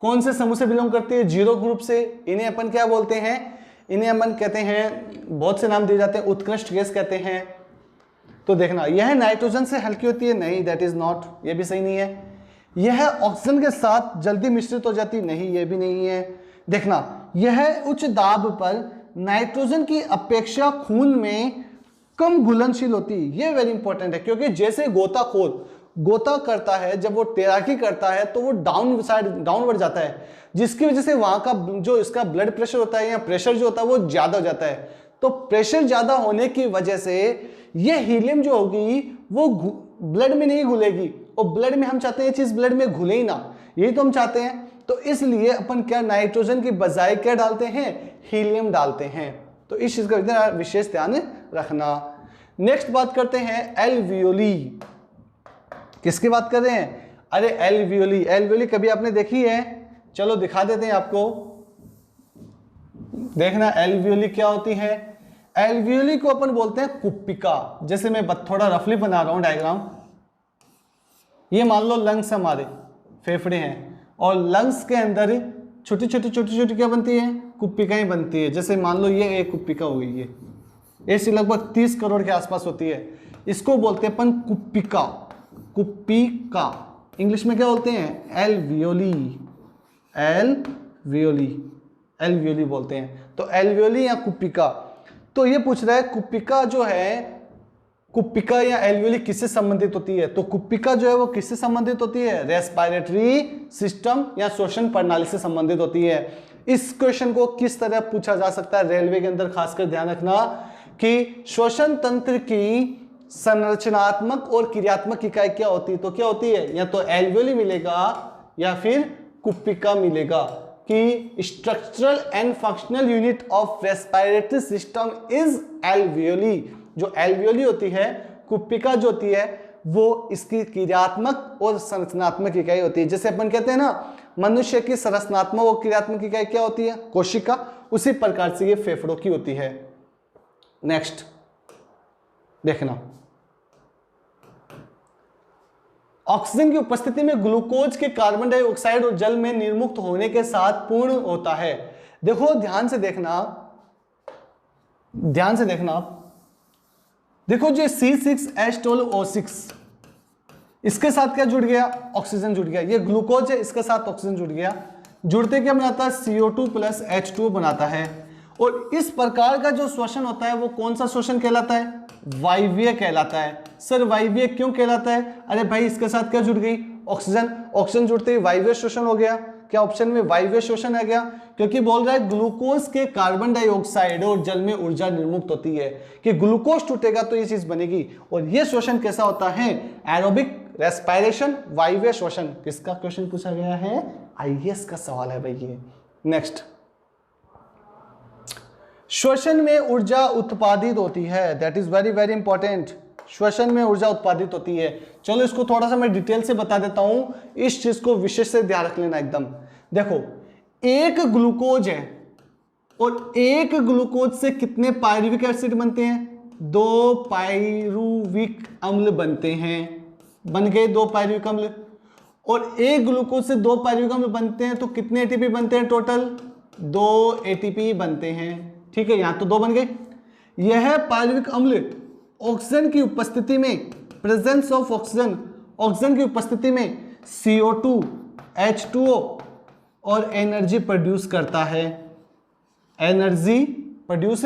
कौन से समूह से बिलोंग करती है? जीरो ग्रुप से। इन्हें अपन क्या बोलते हैं? इन्हें अपन कहते हैं, बहुत से नाम दिए जाते हैं, उत्कृष्ट गैस कहते हैं। तो देखना, यह नाइट्रोजन से हल्की होती है, नहीं, दैट इज नॉट, ये भी सही नहीं है। यह ऑक्सीजन के साथ जल्दी मिश्रित हो जाती, नहीं, ये भी नहीं है। देखना, यह उच्च दाब पर नाइट्रोजन की अपेक्षा खून में कम घुलनशील होती, ये वेरी इंपॉर्टेंट है, क्योंकि जैसे गोताखोर गोता करता है, जब वो तैराकी करता है तो वो डाउनवर्ड जाता है, जिसकी वजह से वहां का जो इसका ब्लड प्रेशर होता है या प्रेशर जो होता है वो ज्यादा हो जाता है। तो प्रेशर ज्यादा होने की वजह से ये हीलियम जो होगी वो ब्लड में नहीं घुलेगी, और ब्लड में हम चाहते हैं ये चीज ब्लड में घुले ही ना, यही तो हम चाहते हैं। तो इसलिए अपन क्या नाइट्रोजन की बजाय क्या डालते हैं? हीलियम डालते हैं। तो इस चीज का विशेष ध्यान रखना। नेक्स्ट बात करते हैं एल्वियोली। किसकी बात कर रहे हैं? अरे एल्वियोली। एल्वियोली कभी आपने देखी है? चलो दिखा देते हैं आपको, देखना एल्वियोली क्या होती है। एल्वियोली को अपन बोलते हैं कुप्पिका। जैसे मैं थोड़ा रफली बना रहा हूं डायग्राम, ये मान लो लंग्स हमारे फेफड़े हैं, और लंग्स के अंदर छोटी छोटी क्या बनती है? कुप्पिकाएं बनती है। जैसे मान लो ये एक कुप्पिका हो गई, ये ऐसी लगभग 30 करोड़ के आसपास होती है, इसको बोलते हैं अपन कुप्पिका। कुप्पिका इंग्लिश में क्या बोलते हैं? एल्वियोली। एल्वियोली बोलते हैं। तो एल्वियोली या कुप्पिका। तो ये पूछ रहा है कुपिका जो है, कुपिका या एल्वियोली किससे संबंधित होती है? तो कुपिका जो है वो किससे संबंधित होती है? रेस्पिरेटरी सिस्टम या श्वसन प्रणाली से संबंधित होती है। इस क्वेश्चन को किस तरह पूछा जा सकता है रेलवे के अंदर, खासकर ध्यान रखना कि श्वसन तंत्र की संरचनात्मक और क्रियात्मक इकाई क्या होती है? तो क्या होती है? या तो एल्वियोली मिलेगा या फिर कुपिका मिलेगा कि structural and functional unit of respiratory system is alveoli. जो एल्वियोली होती है, कुपिका जो होती है वो इसकी क्रियात्मक और संरचनात्मक इकाई होती है। जैसे अपन कहते हैं ना मनुष्य की संरचनात्मक और क्रियात्मक इकाई क्या होती है? कोशिका। उसी प्रकार से ये फेफड़ों की होती है। नेक्स्ट देखना, ऑक्सीजन की उपस्थिति में ग्लूकोज के कार्बन डाइऑक्साइड और जल में निर्मुक्त होने के साथ पूर्ण होता है। देखो ध्यान से देखना आप, देखो जो C6H12O6 इसके साथ क्या जुड़ गया? ऑक्सीजन जुड़ गया। ये ग्लूकोज है, इसके साथ ऑक्सीजन जुड़ गया। जुड़ते क्या बनाता है? CO2 + H2O बनाता है। और इस प्रकार का जो श्वसन होता है वो कौन सा श्वसन कहलाता है? वायवीय कहलाता है। सर वायवीय क्यों कहलाता है? अरे भाई इसके साथ क्या जुड़ गई? ऑक्सीजन। ऑक्सीजन जुड़ते ही वायवीय श्वसन हो गया। क्या ऑप्शन में वायवीय श्वसन आ गया? क्योंकि बोल रहा है ग्लूकोज के कार्बन डाइऑक्साइड और जल में ऊर्जा निर्मुक्त होती है कि ग्लूकोज टूटेगा तो ये चीज बनेगी। और ये श्वसन कैसा होता है? एरोबिक रेस्पिरेशन, वायवीय श्वसन। किसका क्वेश्चन पूछा गया है? IAS का सवाल है भाई ये। नेक्स्ट, श्वसन में ऊर्जा उत्पादित होती है। That is very very important. श्वसन में ऊर्जा उत्पादित होती है। चलो इसको थोड़ा सा मैं डिटेल से बता देता हूं, इस चीज को विशेष से ध्यान रख लेना एकदम। देखो एक ग्लूकोज है और एक ग्लूकोज से कितने पायरुविक एसिड बनते हैं? 2 पायरुविक अम्ल बनते हैं। बन गए 2 पायरुविक अम्ल। और एक ग्लूकोज से 2 पायरुविक अम्ल बनते हैं तो कितने एटीपी बनते हैं? टोटल 2 एटीपी बनते हैं। ठीक है, यहां तो 2 बन गए। यह पायरुविक अम्ल ऑक्सीजन की उपस्थिति में, प्रेजेंस ऑफ ऑक्सीजन, ऑक्सीजन की उपस्थिति में CO2 H2O और एनर्जी प्रोड्यूस करता है। एनर्जी प्रोड्यूस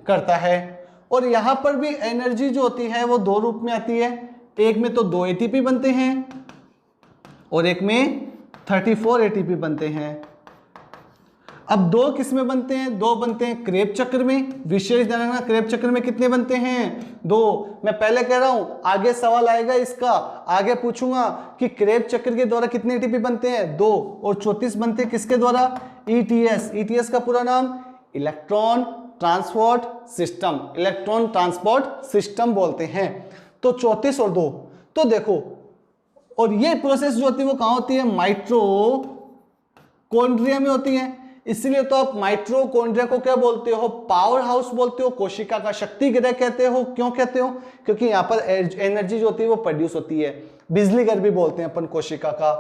करता है। और यहां पर भी एनर्जी जो होती है वो 2 रूप में आती है। एक में तो 2 एटीपी बनते हैं और एक में 34 एटीपी बनते हैं। अब 2 किस में बनते हैं? 2 बनते हैं क्रेब चक्र में। विशेष ध्यान रखना, क्रेब चक्र में कितने बनते हैं? 2। मैं पहले कह रहा हूं आगे सवाल आएगा इसका, आगे पूछूंगा कि क्रेब चक्र के द्वारा कितने एटीपी बनते हैं? 2। और 34 बनते हैं किसके द्वारा? ETS। ETS का पूरा नाम electron transport system, electron transport system बोलते हैं। तो 34 और 2। तो देखो, और ये प्रोसेस जो होती है वो कहां होती है? माइटोकॉन्ड्रिया में होती है। इसलिए तो आप माइटोकॉन्ड्रिया को क्या बोलते हो? पावर हाउस बोलते हो, कोशिका का शक्ति गृह कहते हो। क्यों कहते हो? क्योंकि यहाँ पर एनर्जी जो होती है वो प्रोड्यूस होती है। बिजली घर भी बोलते हैं अपन कोशिका का।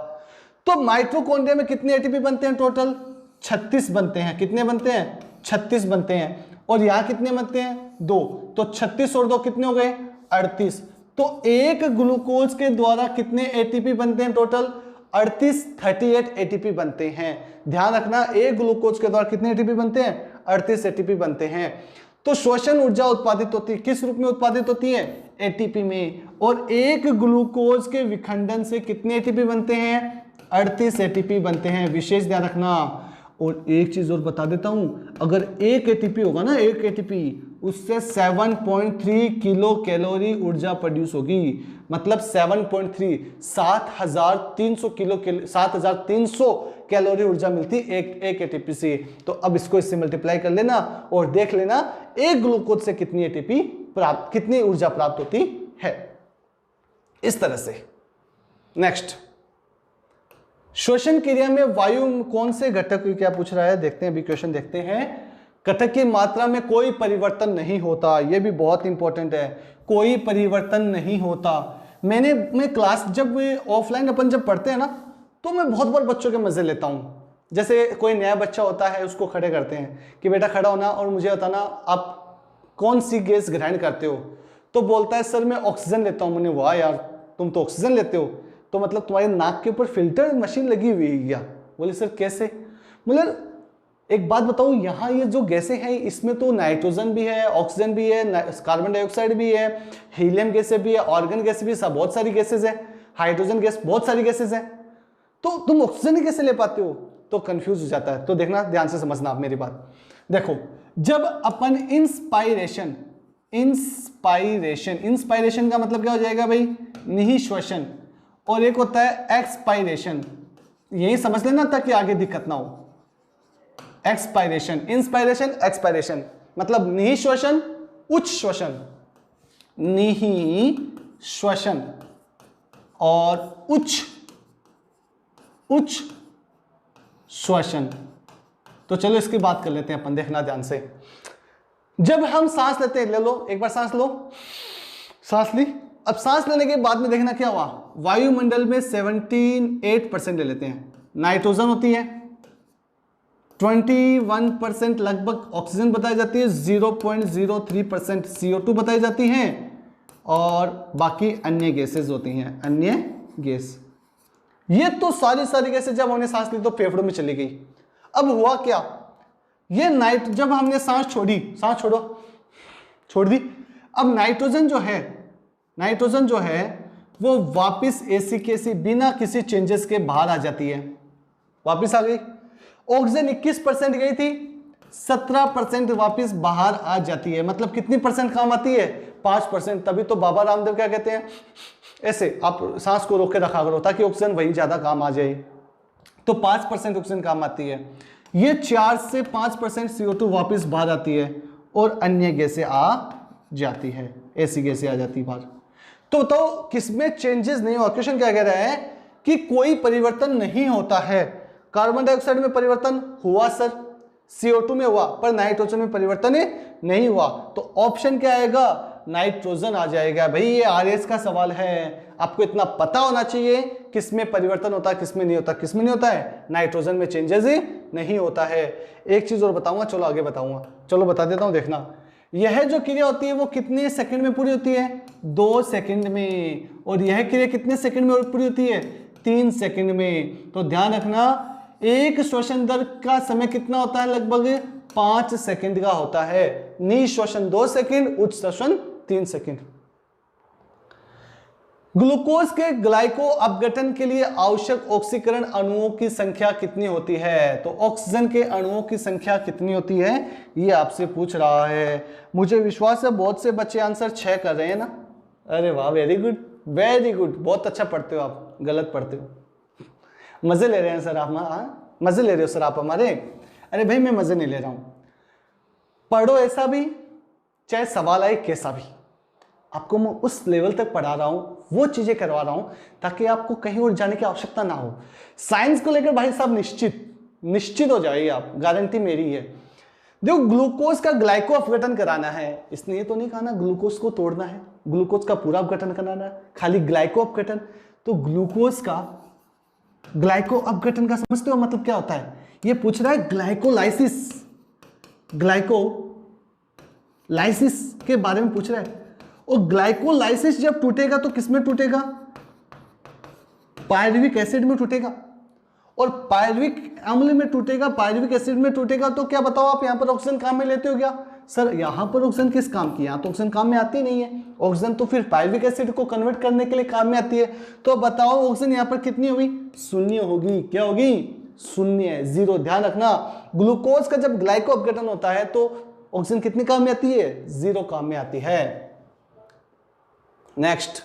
तो माइटोकॉन्ड्रिया में कितने एटीपी बनते हैं? टोटल 36 बनते हैं। कितने बनते हैं? 36 बनते हैं। और यहाँ कितने बनते हैं? 2। तो 36 और 2 कितने हो गए? 38। तो एक ग्लूकोज के द्वारा कितने एटीपी बनते हैं? टोटल 38 एटीपी बनते हैं। ध्यान रखना, एक ग्लूकोज के द्वारा कितने एटीपी बनते हैं? 38 एटीपी बनते हैं। तो श्वसन ऊर्जा उत्पादित होती है किस रूप में उत्पादित होती है? एटीपी में। और एक ग्लूकोज के विखंडन से कितने एटीपी बनते हैं? 38 एटीपी बनते हैं। विशेष ध्यान रखना। और एक चीज और बता देता हूं, अगर 1 एटीपी होगा ना, 1 एटीपी, उससे 7.3 किलो कैलोरी ऊर्जा प्रोड्यूस होगी। मतलब 7.3 7300 किलो 7300 कैलोरी ऊर्जा मिलती एक एटीपी से। तो अब इसको इससे मल्टीप्लाई कर लेना और देख लेना एक ग्लूकोज से कितनी एटीपी प्राप्त, कितनी ऊर्जा प्राप्त होती है। इस तरह से। नेक्स्ट, श्वसन क्रिया में वायु कौन से घटक, क्या पूछ रहा है देखते हैं, अभी क्वेश्चन देखते हैं। घटक की मात्रा में कोई परिवर्तन नहीं होता। यह भी बहुत इंपॉर्टेंट है, कोई परिवर्तन नहीं होता। मैं क्लास जब ऑफलाइन अपन जब पढ़ते हैं ना, तो मैं बहुत बार बच्चों के मजे लेता हूँ। जैसे कोई नया बच्चा होता है, उसको खड़े करते हैं कि बेटा खड़ा होना और मुझे बताना आप कौन सी गैस ग्रहण करते हो। तो बोलता है सर मैं ऑक्सीजन लेता हूँ। मैंने वाह यार, तुम तो ऑक्सीजन लेते हो, तो मतलब तुम्हारे नाक के ऊपर फिल्टर मशीन लगी हुई है क्या? बोले सर कैसे? मतलब एक बात बताऊं, यहाँ ये जो गैसें हैं इसमें तो नाइट्रोजन भी है, ऑक्सीजन भी है, कार्बन डाइऑक्साइड भी है, हीलियम गैसें भी है, ऑर्गन गैस भी है, सब बहुत सारी गैसेज है, हाइड्रोजन गैस, बहुत सारी गैसेज है। तो तुम ऑक्सीजन ही कैसे ले पाते हो? तो कंफ्यूज हो जाता है। तो देखना, ध्यान से समझना आप मेरी बात। देखो, जब अपन इंस्पायरेशन का मतलब क्या हो जाएगा भाई? निःश्वसन। और एक होता है एक्सपायरेशन, यही समझ लेना ताकि आगे दिक्कत ना हो। एक्सपायरेशन, इंस्पायरेशन, एक्सपायरेशन मतलब निःश्वसन, उच्च श्वसन, निःश्वसन और उच्च श्वसन। तो चलो इसकी बात कर लेते हैं अपन, देखना ध्यान से। जब हम सांस लेते हैं, ले लो एक बार सांस लो, सांस ली। अब सांस लेने के बाद में देखना क्या हुआ, वायुमंडल में 78% ले लेते हैं, नाइट्रोजन होती है 21% लगभग, ऑक्सीजन बताई जाती है 0.03% CO2 बताई जाती हैं, और बाकी अन्य गैसेज होती हैं, अन्य गैस। ये तो सारी गैसेज जब हमने सांस ली तो फेफड़ों में चली गई। अब हुआ क्या, ये जब हमने सांस छोड़ दी, अब नाइट्रोजन जो है वो वापस एसी के सी बिना किसी चेंजेस के बाहर आ जाती है, वापस आ गई। ऑक्सीजन 21% गई थी, 17% वापस बाहर आ जाती है। मतलब कितनी परसेंट काम आती है? 5%। तभी तो बाबा रामदेव क्या कहते हैं, ऐसे आप सांस को रोक के रखा करो ताकि ऑक्सीजन वही ज्यादा काम आ जाए। तो 5% ऑक्सीजन काम आती है, ये 4 से 5% CO2 वापस बाहर आती है, और अन्य गैसें आ जाती है, ऐसी गैसें आ जाती है बाहर। तो किसमें चेंजेस नहीं हुआ? क्वेश्चन क्या कह रहा है कि कोई परिवर्तन नहीं होता है। कार्बन डाइऑक्साइड में परिवर्तन हुआ सर, CO2 में हुआ, पर नाइट्रोजन में परिवर्तन नहीं हुआ। तो ऑप्शन क्या आएगा? नाइट्रोजन आ जाएगा। भाई ये आरएस का सवाल है, आपको इतना पता होना चाहिए किसमें परिवर्तन होता है, किसमें नहीं होता। किसमें नहीं होता है? नाइट्रोजन में चेंजेस ही नहीं होता है। एक चीज और बताऊंगा, चलो आगे बताऊंगा, चलो बता देता हूं। देखना, यह जो क्रिया होती है वो कितने सेकंड में पूरी होती है? 2 सेकंड में। और यह क्रिया कितने सेकंड में पूरी होती है? 3 सेकंड में। तो ध्यान रखना, एक श्वसन दर का समय कितना होता है? लगभग 5 सेकंड का होता है। निःश्वसन 2 सेकंड, उच्च श्वसन 3 सेकंड। ग्लूकोज के ग्लाइको अपघटन के लिए आवश्यक ऑक्सीकरण अणुओं की संख्या कितनी होती है? तो ऑक्सीजन के अणुओं की संख्या कितनी होती है, ये आपसे पूछ रहा है। मुझे विश्वास है बहुत से बच्चे आंसर 6 कर रहे हैं ना। अरे वाह, वेरी गुड, बहुत अच्छा पढ़ते हो आप, गलत पढ़ते हो। मजे ले रहे हैं सर आप? हाँ, मजे ले रहे हो सर आप हमारे? अरे भाई मैं मजे नहीं ले रहा हूं, पढ़ो ऐसा भी, चाहे सवाल आए कैसा भी, आपको मैं उस लेवल तक पढ़ा रहा हूं, वो चीजें करवा रहा हूं ताकि आपको कहीं और जाने की आवश्यकता ना हो। साइंस को लेकर भाई साहब निश्चित हो जाइए आप, गारंटी मेरी है। देखो, ग्लूकोज का ग्लाइको अपघटन कराना है, इसने ये तो नहीं कहा ना ग्लूकोज को तोड़ना है, ग्लूकोज का पूरा अपघटन कराना है, खाली ग्लाइको अपघटन। तो ग्लूकोज का ग्लाइको अपघटन का समझते हो मतलब क्या होता है? ये पूछ रहा है ग्लाइकोलाइसिस के बारे में पूछ रहा है। और ग्लाइकोलाइसिस जब टूटेगा तो किसमें टूटेगा? पायरुविक एसिड में टूटेगा, और पायरुविक अम्ल में टूटेगा, पायरुविक एसिड में टूटेगा। तो क्या बताओ आप, यहां पर ऑक्सीजन काम में लेते हो क्या? सर यहां पर ऑक्सीजन किस काम की? यहां तो ऑक्सीजन काम में आती नहीं है, ऑक्सीजन तो फिर पायरुविक एसिड को कन्वर्ट करने के लिए काम में आती है। तो बताओ ऑक्सीजन यहां पर कितनी होगी? 0 होगी। क्या होगी? 0, 0। ध्यान रखना, ग्लूकोज का जब ग्लाइको अपघटन होता है तो ऑक्सीजन कितनी काम में आती है? 0 काम में आती है। नेक्स्ट,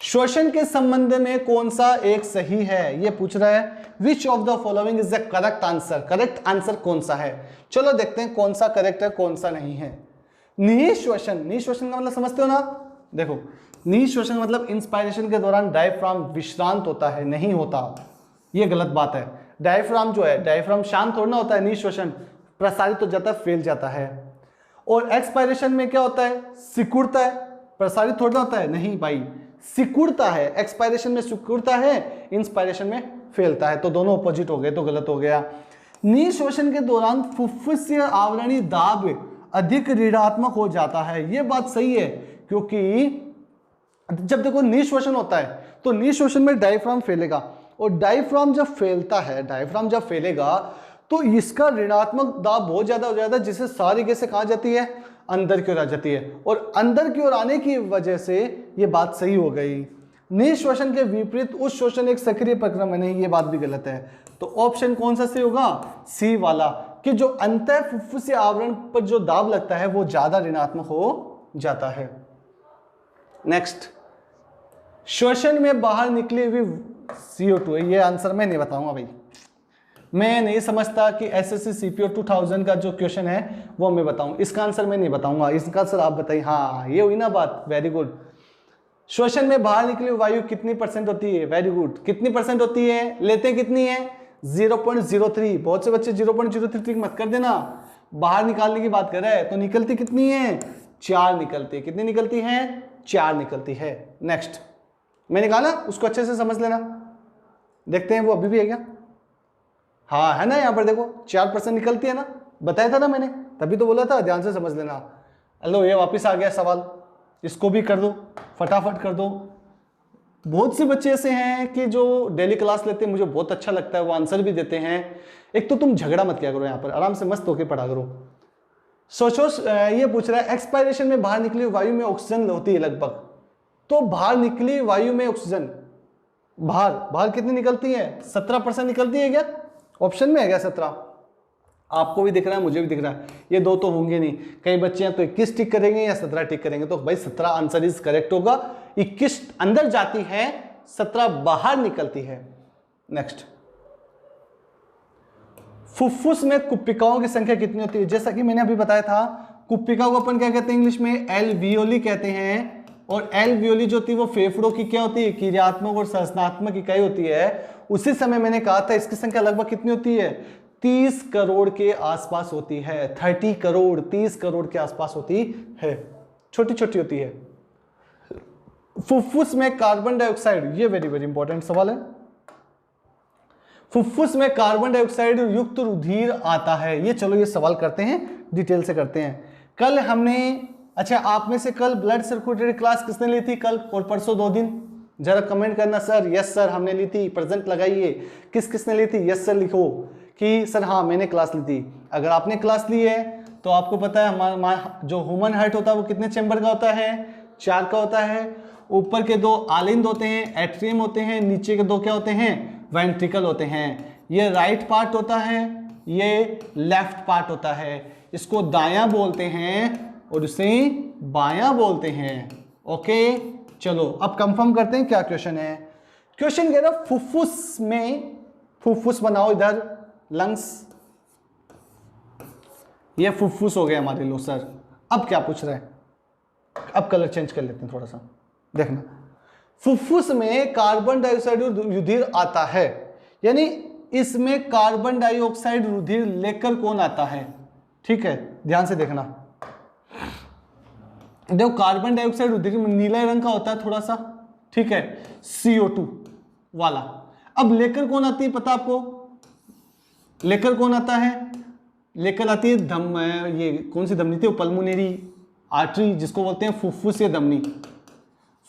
श्वसन के संबंध में कौन सा एक सही है? ये पूछ रहा है which of the following is the correct answer. Correct answer कौन सा है? चलो देखते हैं कौन सा करेक्ट है, कौन सा नहीं है। निःश्वसन का मतलब समझते हो ना? देखो, निःश्वसन मतलब इंस्पायरेशन के दौरान डायफ्राम विश्रांत होता है, नहीं होता, ये गलत बात है। डायफ्राम जो है, डायफ्राम शांत थोड़ा होता है, निःश्वसन प्रसारित हो जाता है, फैल जाता है। और एक्सपायरेशन में क्या होता है? सिकुड़ता है, प्रसारित थोड़ा होता है, नहीं भाई, सिकुड़ता है। एक्सपायरेशन में सिकुड़ता है, इंस्पायरेशन में फैलता है। तो दोनों ऑपोजिट हो गए, तो गलत हो गया। निःश्वसन के दौरान फुफ्फुसीय आवरणी दाब अधिक ऋणात्मक हो जाता है, ये बात सही है, क्योंकि जब देखो निःश्वसन होता है तो निःश्वसन में डायफ्राम फैलेगा, और डायफ्राम जब फैलेगा तो इसका ऋणात्मक दाब बहुत ज्यादा हो जाता है, जिससे सारी गैसें कहाँ जाती है, अंदर की ओर आ जाती है, और अंदर की ओर आने की वजह से ये बात सही हो गई। निःश्वसन के विपरीत उच्छ्वसन एक सक्रिय प्रक्रम है, नहीं ये बात भी गलत है। तो ऑप्शन कौन सा सही होगा, सी वाला, कि जो अंतः फुफ्फुसीय आवरण पर जो दाब लगता है वो ज्यादा ऋणात्मक हो जाता है। नेक्स्ट, श्वसन में बाहर निकली हुई CO2 है, ये आंसर मैं नहीं बताऊंगा भाई, मैं नहीं समझता कि SSC CPO 2000 का जो क्वेश्चन है वो मैं बताऊं, इसका आंसर मैं नहीं बताऊंगा, इसका आंसर आप बताइए। हाँ ये हुई ना बात, वेरी गुड। श्वसन में बाहर निकली वायु कितनी % होती है, वेरी गुड, कितनी % होती है, लेते कितनी है, 0.03। बहुत से बच्चे 0.03 मत कर देना, बाहर निकालने की बात कर रहा है, तो निकलती कितनी है, 4 निकलती है। कितनी निकलती है, 4 निकलती है। नेक्स्ट, मैं निकाला, उसको अच्छे से समझ लेना, देखते हैं वो अभी भी है क्या, हाँ है ना, यहाँ पर देखो 4% निकलती है ना, बताया था ना मैंने, तभी तो बोला था, ध्यान से समझ लेना। हेलो, ये वापस आ गया सवाल, इसको भी कर दो, फटाफट कर दो। बहुत से बच्चे ऐसे हैं कि जो डेली क्लास लेते हैं, मुझे बहुत अच्छा लगता है, वो आंसर भी देते हैं। एक तो तुम झगड़ा मत किया करो, यहाँ पर आराम से मस्त होके पढ़ा करो। सोचो, ये पूछ रहा है एक्सपायरेशन में बाहर निकली वायु में ऑक्सीजन होती है लगभग, तो बाहर निकली वायु में ऑक्सीजन बाहर कितनी निकलती है, 17% निकलती है क्या, ऑप्शन में है क्या 17, आपको भी दिख रहा है, मुझे भी दिख रहा है, ये दो तो होंगे नहीं। कई बच्चे हैं तो 21 टिक करेंगे या 17 टिक करेंगे, तो भाई 17 आंसर इज करेक्ट होगा। 21 अंदर जाती है, 17 बाहर निकलती है। नेक्स्ट, फुफ्फुस में कुप्पिकाओं की संख्या कितनी होती है, जैसा कि मैंने अभी बताया था, कुप्पिका को अपन क्या कहते हैं इंग्लिश में, एल्वियोली कहते हैं, और एल्वियोली जो होती है वो फेफड़ों की क्या होती है, क्रियात्मक और संरचनात्मक इकाई होती है। उसी समय मैंने कहा था इसकी संख्या लगभग कितनी होती है, 30 करोड़ के आसपास होती है, 30 करोड़, 30 करोड़ के आसपास होती है, छोटी छोटी होती है। फुफ्फुस में कार्बन डाइऑक्साइड, ये वेरी वेरी इंपॉर्टेंट सवाल है, फुफ्फुस में कार्बन डाइऑक्साइड युक्त रुधिर आता है, ये चलो ये सवाल करते हैं, डिटेल से करते हैं। कल हमने, अच्छा आप में से कल ब्लड सर्कुलेटरी क्लास किसने ली थी, कल और परसों 2 दिन, जरा कमेंट करना सर यस सर हमने ली थी, प्रेजेंट लगाइए, किसने ली थी, यस सर लिखो कि सर हाँ मैंने क्लास ली थी। अगर आपने क्लास ली है तो आपको पता है हमारा जो ह्यूमन हार्ट होता है वो कितने चैम्बर का होता है, 4 का होता है। ऊपर के 2 आलिंद होते हैं, एट्रियम होते हैं, नीचे के 2 क्या होते हैं, वेंट्रिकल होते हैं। ये राइट पार्ट होता है, ये लेफ्ट पार्ट होता है, इसको दायां बोलते हैं और उसे बायां बोलते हैं। ओके चलो अब कंफर्म करते हैं क्या क्वेश्चन है। क्वेश्चन कह रहा फुफ्फुस में, फुफ्फुस बनाओ इधर, लंग्स, ये फुफ्फुस हो गए हमारे लो सर। अब क्या पूछ रहे हैं, अब कलर चेंज कर लेते हैं थोड़ा सा, देखना। फुफ्फुस में कार्बन डाइऑक्साइड रुधिर आता है, यानी इसमें कार्बन डाइऑक्साइड रुधिर लेकर कौन आता है, ठीक है ध्यान से देखना। देखो कार्बन डाइऑक्साइड रुधिर नीले रंग का होता है थोड़ा सा, ठीक है, CO2 वाला। अब लेकर कौन आती है पता आपको, लेकर कौन आता है, लेकर आती है धम, ये कौन सी धमनी थी, पल्मोनरी आर्टरी जिसको बोलते हैं फुफ्फुसीय धमनी,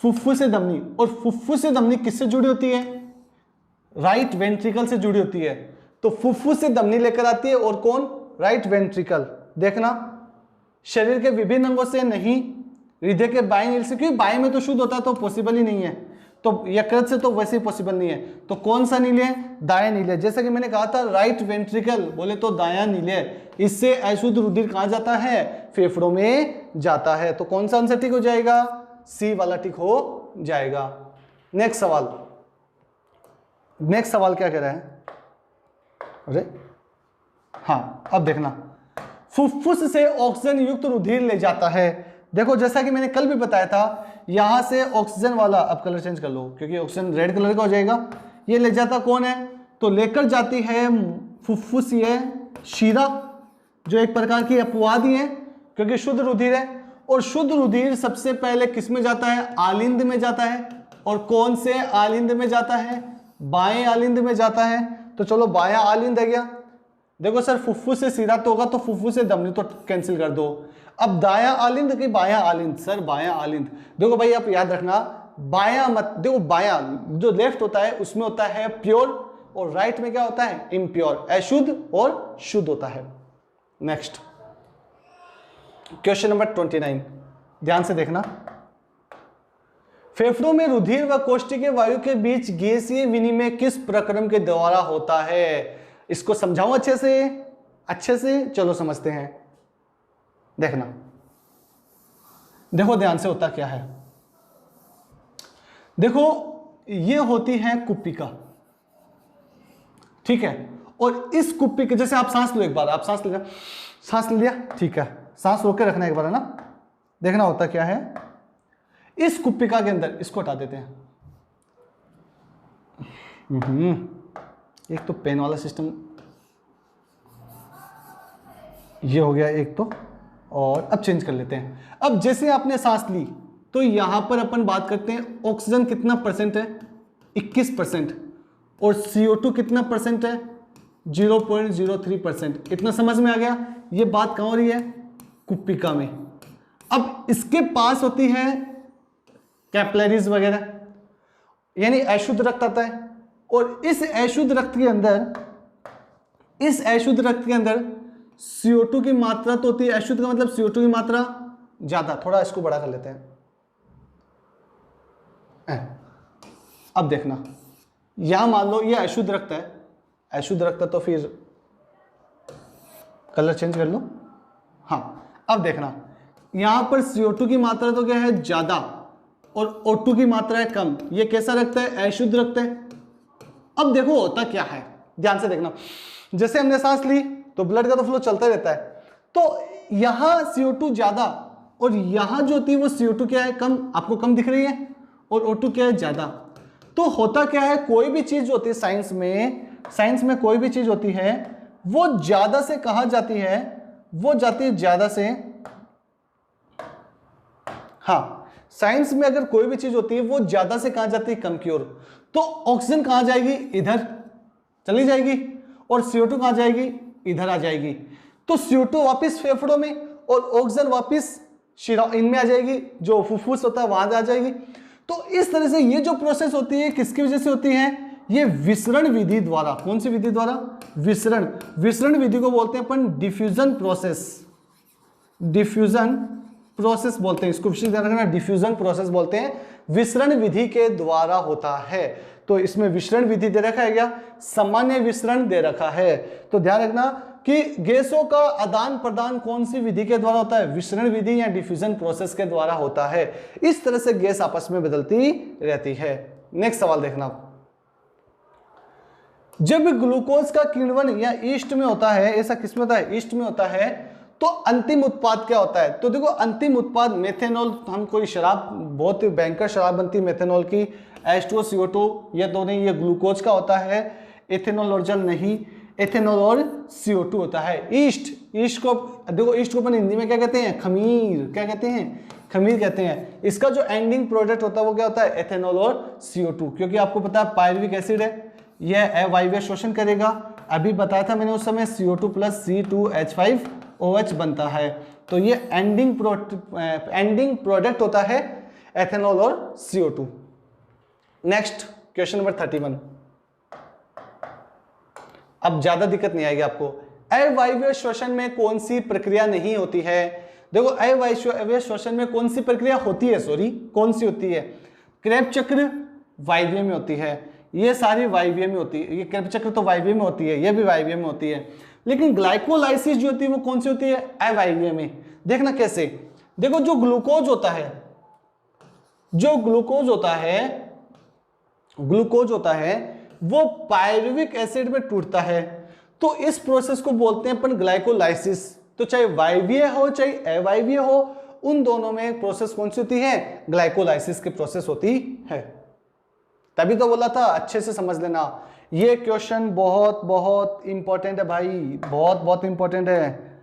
फुफ्फुसीय धमनी। और फुफ्फुसीय धमनी किससे जुड़ी होती है, राइट वेंट्रिकल से जुड़ी होती है। तो फुफ्फुसीय धमनी लेकर आती है और कौन, राइट वेंट्रिकल। देखना शरीर के विभिन्न अंगों से नहीं, हृदय के बाएं नील से, क्योंकि बाएं में तो शुद्ध होता है तो पॉसिबल ही नहीं है, तो यकृत से तो वैसे ही पॉसिबल नहीं है। तो कौन सा नीले है, दायां नीले। जैसा कि मैंने कहा था राइट वेंट्रिकल बोले तो दायां नीले, इससे अशुद्ध रुधिर कहां जाता है, फेफड़ों में जाता है। तो कौन सा आंसर ठीक हो जाएगा, सी वाला ठीक हो जाएगा। नेक्स्ट सवाल, नेक्स्ट सवाल क्या कह रहा है, अरे हाँ अब देखना, फुफ्फुस से ऑक्सीजन युक्त रुधिर ले जाता है। देखो जैसा कि मैंने कल भी बताया था, यहां से ऑक्सीजन वाला, अब कलर चेंज कर लो क्योंकि ऑक्सीजन रेड कलर का हो जाएगा, ये ले जाता कौन है, तो लेकर जाती है फुफ्फुसीय शिरा, जो एक प्रकार की अपवाद ही है क्योंकि शुद्ध रुधिर है। और शुद्ध रुधिर सबसे पहले किस में जाता है, आलिंद में जाता है। और कौन से आलिंद में जाता है, बाएं आलिंद में जाता है। तो चलो बायां आलिंद है गया। देखो सर फुफ्फुस से शिरा तो होगा, तो फुफ्फुस से धमनी तो कैंसिल कर दो। अब दायां आलिंद की बायां आलिंद, सर बायां आलिंद। देखो भाई आप याद रखना, बायां मत देखो, बायां जो लेफ्ट होता है उसमें होता है प्योर और राइट में क्या होता है, इम्प्योर, अशुद्ध और शुद्ध होता है। नेक्स्ट क्वेश्चन नंबर 29, ध्यान से देखना। फेफड़ों में रुधिर व कोष्ठीय वायु के बीच गैसीय विनिमय किस प्रक्रम के द्वारा होता है? इसको समझाऊं अच्छे से, चलो समझते हैं। देखना, देखो ध्यान से होता क्या है। देखो ये होती है कुप्पिका, ठीक है, और इस कुप्पी के, जैसे आप सांस लो एक बार, आप सांस लेना, सांस ले लिया, ठीक है, सांस रोक के रखना एक बार, है ना। देखना होता क्या है, इस कुप्पिका के अंदर, इसको हटा देते हैं। एक तो पेन वाला सिस्टम ये हो गया एक तो, और अब चेंज कर लेते हैं। अब जैसे आपने सांस ली तो यहां पर अपन बात करते हैं ऑक्सीजन कितना परसेंट है, 21%, और CO2 कितना परसेंट है, 0.03%। इतना समझ में आ गया। ये बात कहां हो रही है, कुप्पिका में। अब इसके पास होती है कैपिलरीज वगैरह, यानी अशुद्ध रक्त आता है, और इस अशुद्ध रक्त के अंदर CO2 की मात्रा तो होती है, अशुद्ध का मतलब CO2 की मात्रा ज्यादा। थोड़ा इसको बड़ा कर लेते हैं। अब देखना, यहां मान लो ये अशुद्ध रक्त है, अशुद्ध रक्त है तो फिर कलर चेंज कर लो। हाँ, अब देखना, यहां पर CO2 की मात्रा तो क्या है, ज्यादा, और O2 की मात्रा है कम। ये कैसा रक्त है, अशुद्ध रक्त है। अब देखो होता क्या है, ध्यान से देखना। जैसे हमने सांस ली तो ब्लड का तो फ्लो चलता रहता है, तो यहां CO2 ज्यादा, और यहां जो होती है वो CO2 क्या है, कम, आपको कम दिख रही है, और O2 क्या है, ज्यादा। तो होता क्या है, कोई भी चीज होती है साइंस में कोई भी चीज होती है वो ज्यादा से कहां जाती है, वो जाती है ज्यादा से, हाँ, साइंस में अगर कोई भी चीज होती है वो ज्यादा से कहां जाती है, कम की ओर। तो ऑक्सीजन कहां जाएगी, इधर चली जाएगी, और CO2 कहां जाएगी, इधर आ जाएगी। तो CO2 वापस फेफड़ों में, और ऑक्सीजन वापस शिरा इनमें आ जाएगी, जो फुफ्फुस होता है वहां आ जाएगी। तो इस तरह से ये जो प्रोसेस होती है किसकी वजह से होती है, ये विसरण विधि द्वारा। कौन सी विधि द्वारा, विसरण विधि को बोलते हैं अपन डिफ्यूजन प्रोसेस बोलते हैं। इसको विशेष ध्यान रखना, डिफ्यूजन प्रोसेस बोलते हैं, विसरण विधि के द्वारा होता है। तो इसमें विसरण विधि दे रखा है क्या, सामान्य विसरण दे रखा है। तो ध्यान रखना कि गैसों का आदान प्रदान कौन सी विधि के द्वारा होता है, विसरण विधि या डिफ्यूजन प्रोसेस के द्वारा होता है। इस तरह से गैस आपस में बदलती रहती है। नेक्स्ट सवाल देखना, जब ग्लूकोज का किण्वन या ईस्ट में होता है, ऐसा किस में होता है, ईस्ट में होता है, तो अंतिम उत्पाद क्या होता है। तो देखो अंतिम उत्पाद मेथेनॉल, हम कोई शराब, बहुत भयंकर शराब बनती है मेथेनॉल की, H2CO2, ये दोनों, ये ग्लूकोज का होता है, एथेनॉल और जल नहीं, एथेनॉल और CO2 होता है। ईस्ट को देखो, ईस्ट को अपन हिंदी में क्या कहते हैं, खमीर, क्या कहते हैं, खमीर कहते हैं। इसका जो एंडिंग प्रोडक्ट होता है वो क्या होता है, एथेनॉल और CO2, क्योंकि आपको पता है पायरुविक एसिड है, यह अवायवीय शोषण करेगा। अभी बताया था मैंने उस समय, CO2 + C2H5OH बनता है। तो ये एंडिंग प्रोडक्ट होता है एथेनॉल और CO2। नेक्स्ट क्वेश्चन नंबर 31, अब ज्यादा दिक्कत नहीं आएगी आपको। अवायवीय श्वसन में कौन सी प्रक्रिया नहीं होती है। देखो अवायवीय श्वसन में कौन सी प्रक्रिया होती है, कौन सी होती है, क्रेब चक्र वायवीय में होती है, ये सारी वायवीय में होती है, ये क्रेब चक्र तो वायवीय में होती है, ये भी वायवीय में होती है। लेकिन ग्लाइकोलाइसिस जो होती है वो कौन सी होती है, अवायवीय में। देखना कैसे, देखो जो ग्लूकोज होता है वो पायरुविक एसिड में टूटता है। तो इस प्रोसेस को बोलते हैं अपन ग्लाइकोलाइसिस। तो चाहे वायवीय हो चाहे अवायवीय हो, उन दोनों में प्रोसेस कौन सी होती है, ग्लाइकोलाइसिस की प्रोसेस होती है। तभी तो बोला था अच्छे से समझ लेना। ये क्वेश्चन बहुत बहुत इंपॉर्टेंट है भाई, बहुत बहुत इंपॉर्टेंट है,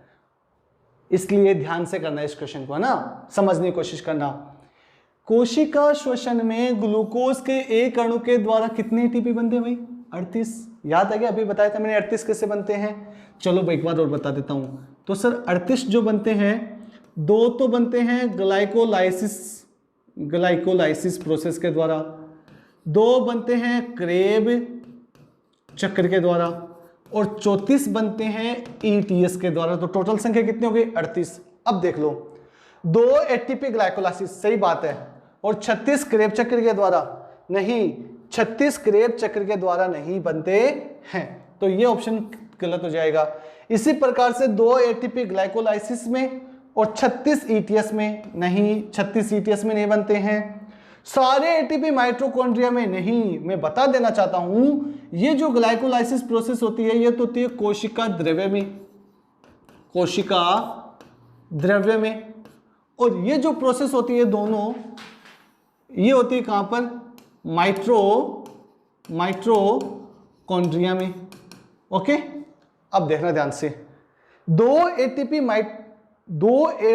इसलिए ध्यान से करना इस क्वेश्चन को, है ना, समझने की कोशिश करना। कोशिका श्वसन में ग्लूकोज के एक अणु के द्वारा कितने एटीपी बनते हैं भाई, 38। याद आ गया, अभी बताया था मैंने 38 कैसे बनते हैं। चलो एक बार और बता देता हूं। तो सर 38 जो बनते हैं, 2 तो बनते हैं ग्लाइकोलाइसिस प्रोसेस के द्वारा, 2 बनते हैं क्रेब चक्र के द्वारा और 34 बनते हैं ETS के द्वारा। तो टोटल संख्या कितनी हो गई? 38। अब देख लो, 2 ATP ग्लाइकोलाइसिस, सही बात है, और 36 क्रेब चक्र के द्वारा नहीं, 36 क्रेब चक्र के द्वारा नहीं बनते हैं, तो ये ऑप्शन गलत हो जाएगा। इसी प्रकार से 2 ATP ग्लाइकोलाइसिस में और 36 ETS में नहीं, 36 ETS में नहीं बनते हैं। सारे एटीपी माइटोकॉन्ड्रिया में नहीं। मैं बता देना चाहता हूं, ये जो ग्लाइकोलाइसिस प्रोसेस होती है ये तो होती है कोशिका द्रव्य में, कोशिका द्रव्य में, और ये जो प्रोसेस होती है दोनों, ये होती है कहां पर? माइटोकॉन्ड्रिया में। ओके, अब देखना ध्यान से, 2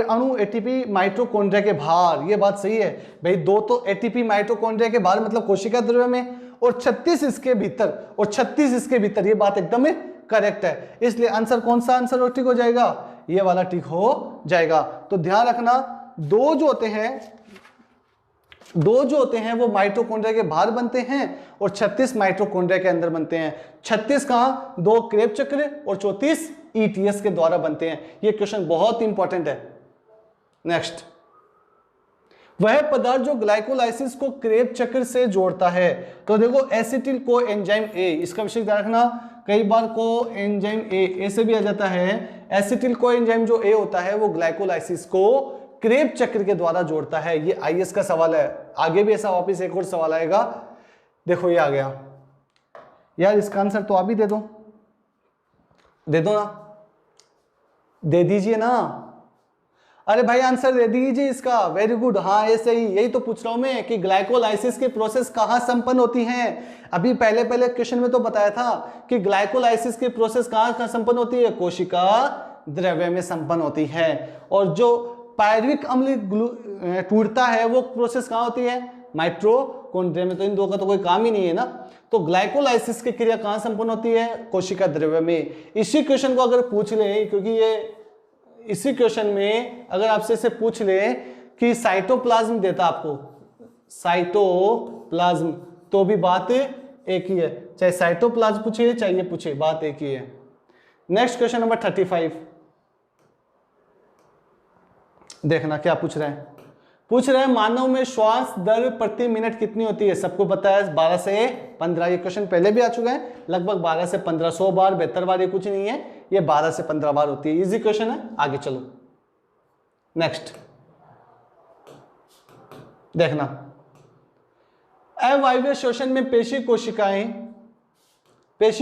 अणु एटीपी माइटोकॉन्ड्रिया के बाहर, ये बात सही है भाई, 2 तो एटीपी माइटोकॉन्ड्रिया के बाहर मतलब कोशिका द्रव्य में, और 36 इसके भीतर और 36 इसके भीतर, ये बात एकदम करेक्ट है। इसलिए आंसर कौन सा आंसर ठीक हो जाएगा? ये वाला ठीक हो जाएगा। तो ध्यान रखना, 2 जो होते हैं वो माइटोकॉन्ड्रिया के बाहर बनते हैं और 36 माइटोकॉन्ड्रिया के अंदर बनते हैं। 36 कहां? 2 क्रेब चक्र और 34 ETS के द्वारा बनते हैं। ये क्वेश्चन बहुत इंपॉर्टेंट है। नेक्स्ट, वह पदार्थ जो ग्लाइकोलाइसिस को क्रेब चक्र से जोड़ता है। तो देखो, एसिटिल को एंजाइम ए, इसका विशेष ध्यान रखना, कई बार को एंजाइम ए से भी आ जाता है। एसिटिल को एंजाइम जो ए होता है वो ग्लाइकोलाइसिस को क्रेब चक्र के द्वारा जोड़ता है। ये IS का सवाल है, आगे भी ऐसा वापस एक और सवाल आएगा। देखो ये आ गया यार, इसका आंसर तो आप ही दे दो ना, दे दीजिए ना। अरे भाई आंसर दे दीजिए इसका, वेरी गुड। हाँ ये सही, यही तो पूछ रहा हूं मैं कि ग्लाइकोलाइसिस की प्रोसेस कहां संपन्न होती है। अभी पहले क्वेश्चन में तो बताया था कि ग्लाइकोलाइसिस की प्रोसेस कहां संपन्न होती है? कोशिका द्रव्य में संपन्न होती है। और जो पायरुविक अम्ल टूटता है वो प्रोसेस कहां होती है? माइटोकॉन्ड्रिया में। तो इन दो का तो कोई काम ही नहीं है ना। तो ग्लाइकोलाइसिस की क्रिया कहां संपन्न होती है? कोशिका द्रव्य में। इसी क्वेश्चन को अगर पूछ ले, क्योंकि ये इसी क्वेश्चन में अगर आपसे इसे पूछ ले कि साइटोप्लाज्म देता आपको, साइटोप्लाज्म, तो भी बात एक ही है। चाहे साइटोप्लाज्म पूछे चाहे ये पूछे, बात एक ही है। नेक्स्ट क्वेश्चन नंबर 35 देखना क्या पूछ रहे हैं। पूछ रहे हैं मानव में श्वास दर प्रति मिनट कितनी होती है? सबको पता है 12 से 15। ये क्वेश्चन पहले भी आ चुका है, लगभग 12 से 15, 100 बार 72 बार, ये कुछ नहीं है, ये 12 से 15 बार होती है। इजी क्वेश्चन है, आगे चलो। नेक्स्ट देखना, अवायवीय श्वसन में पेशी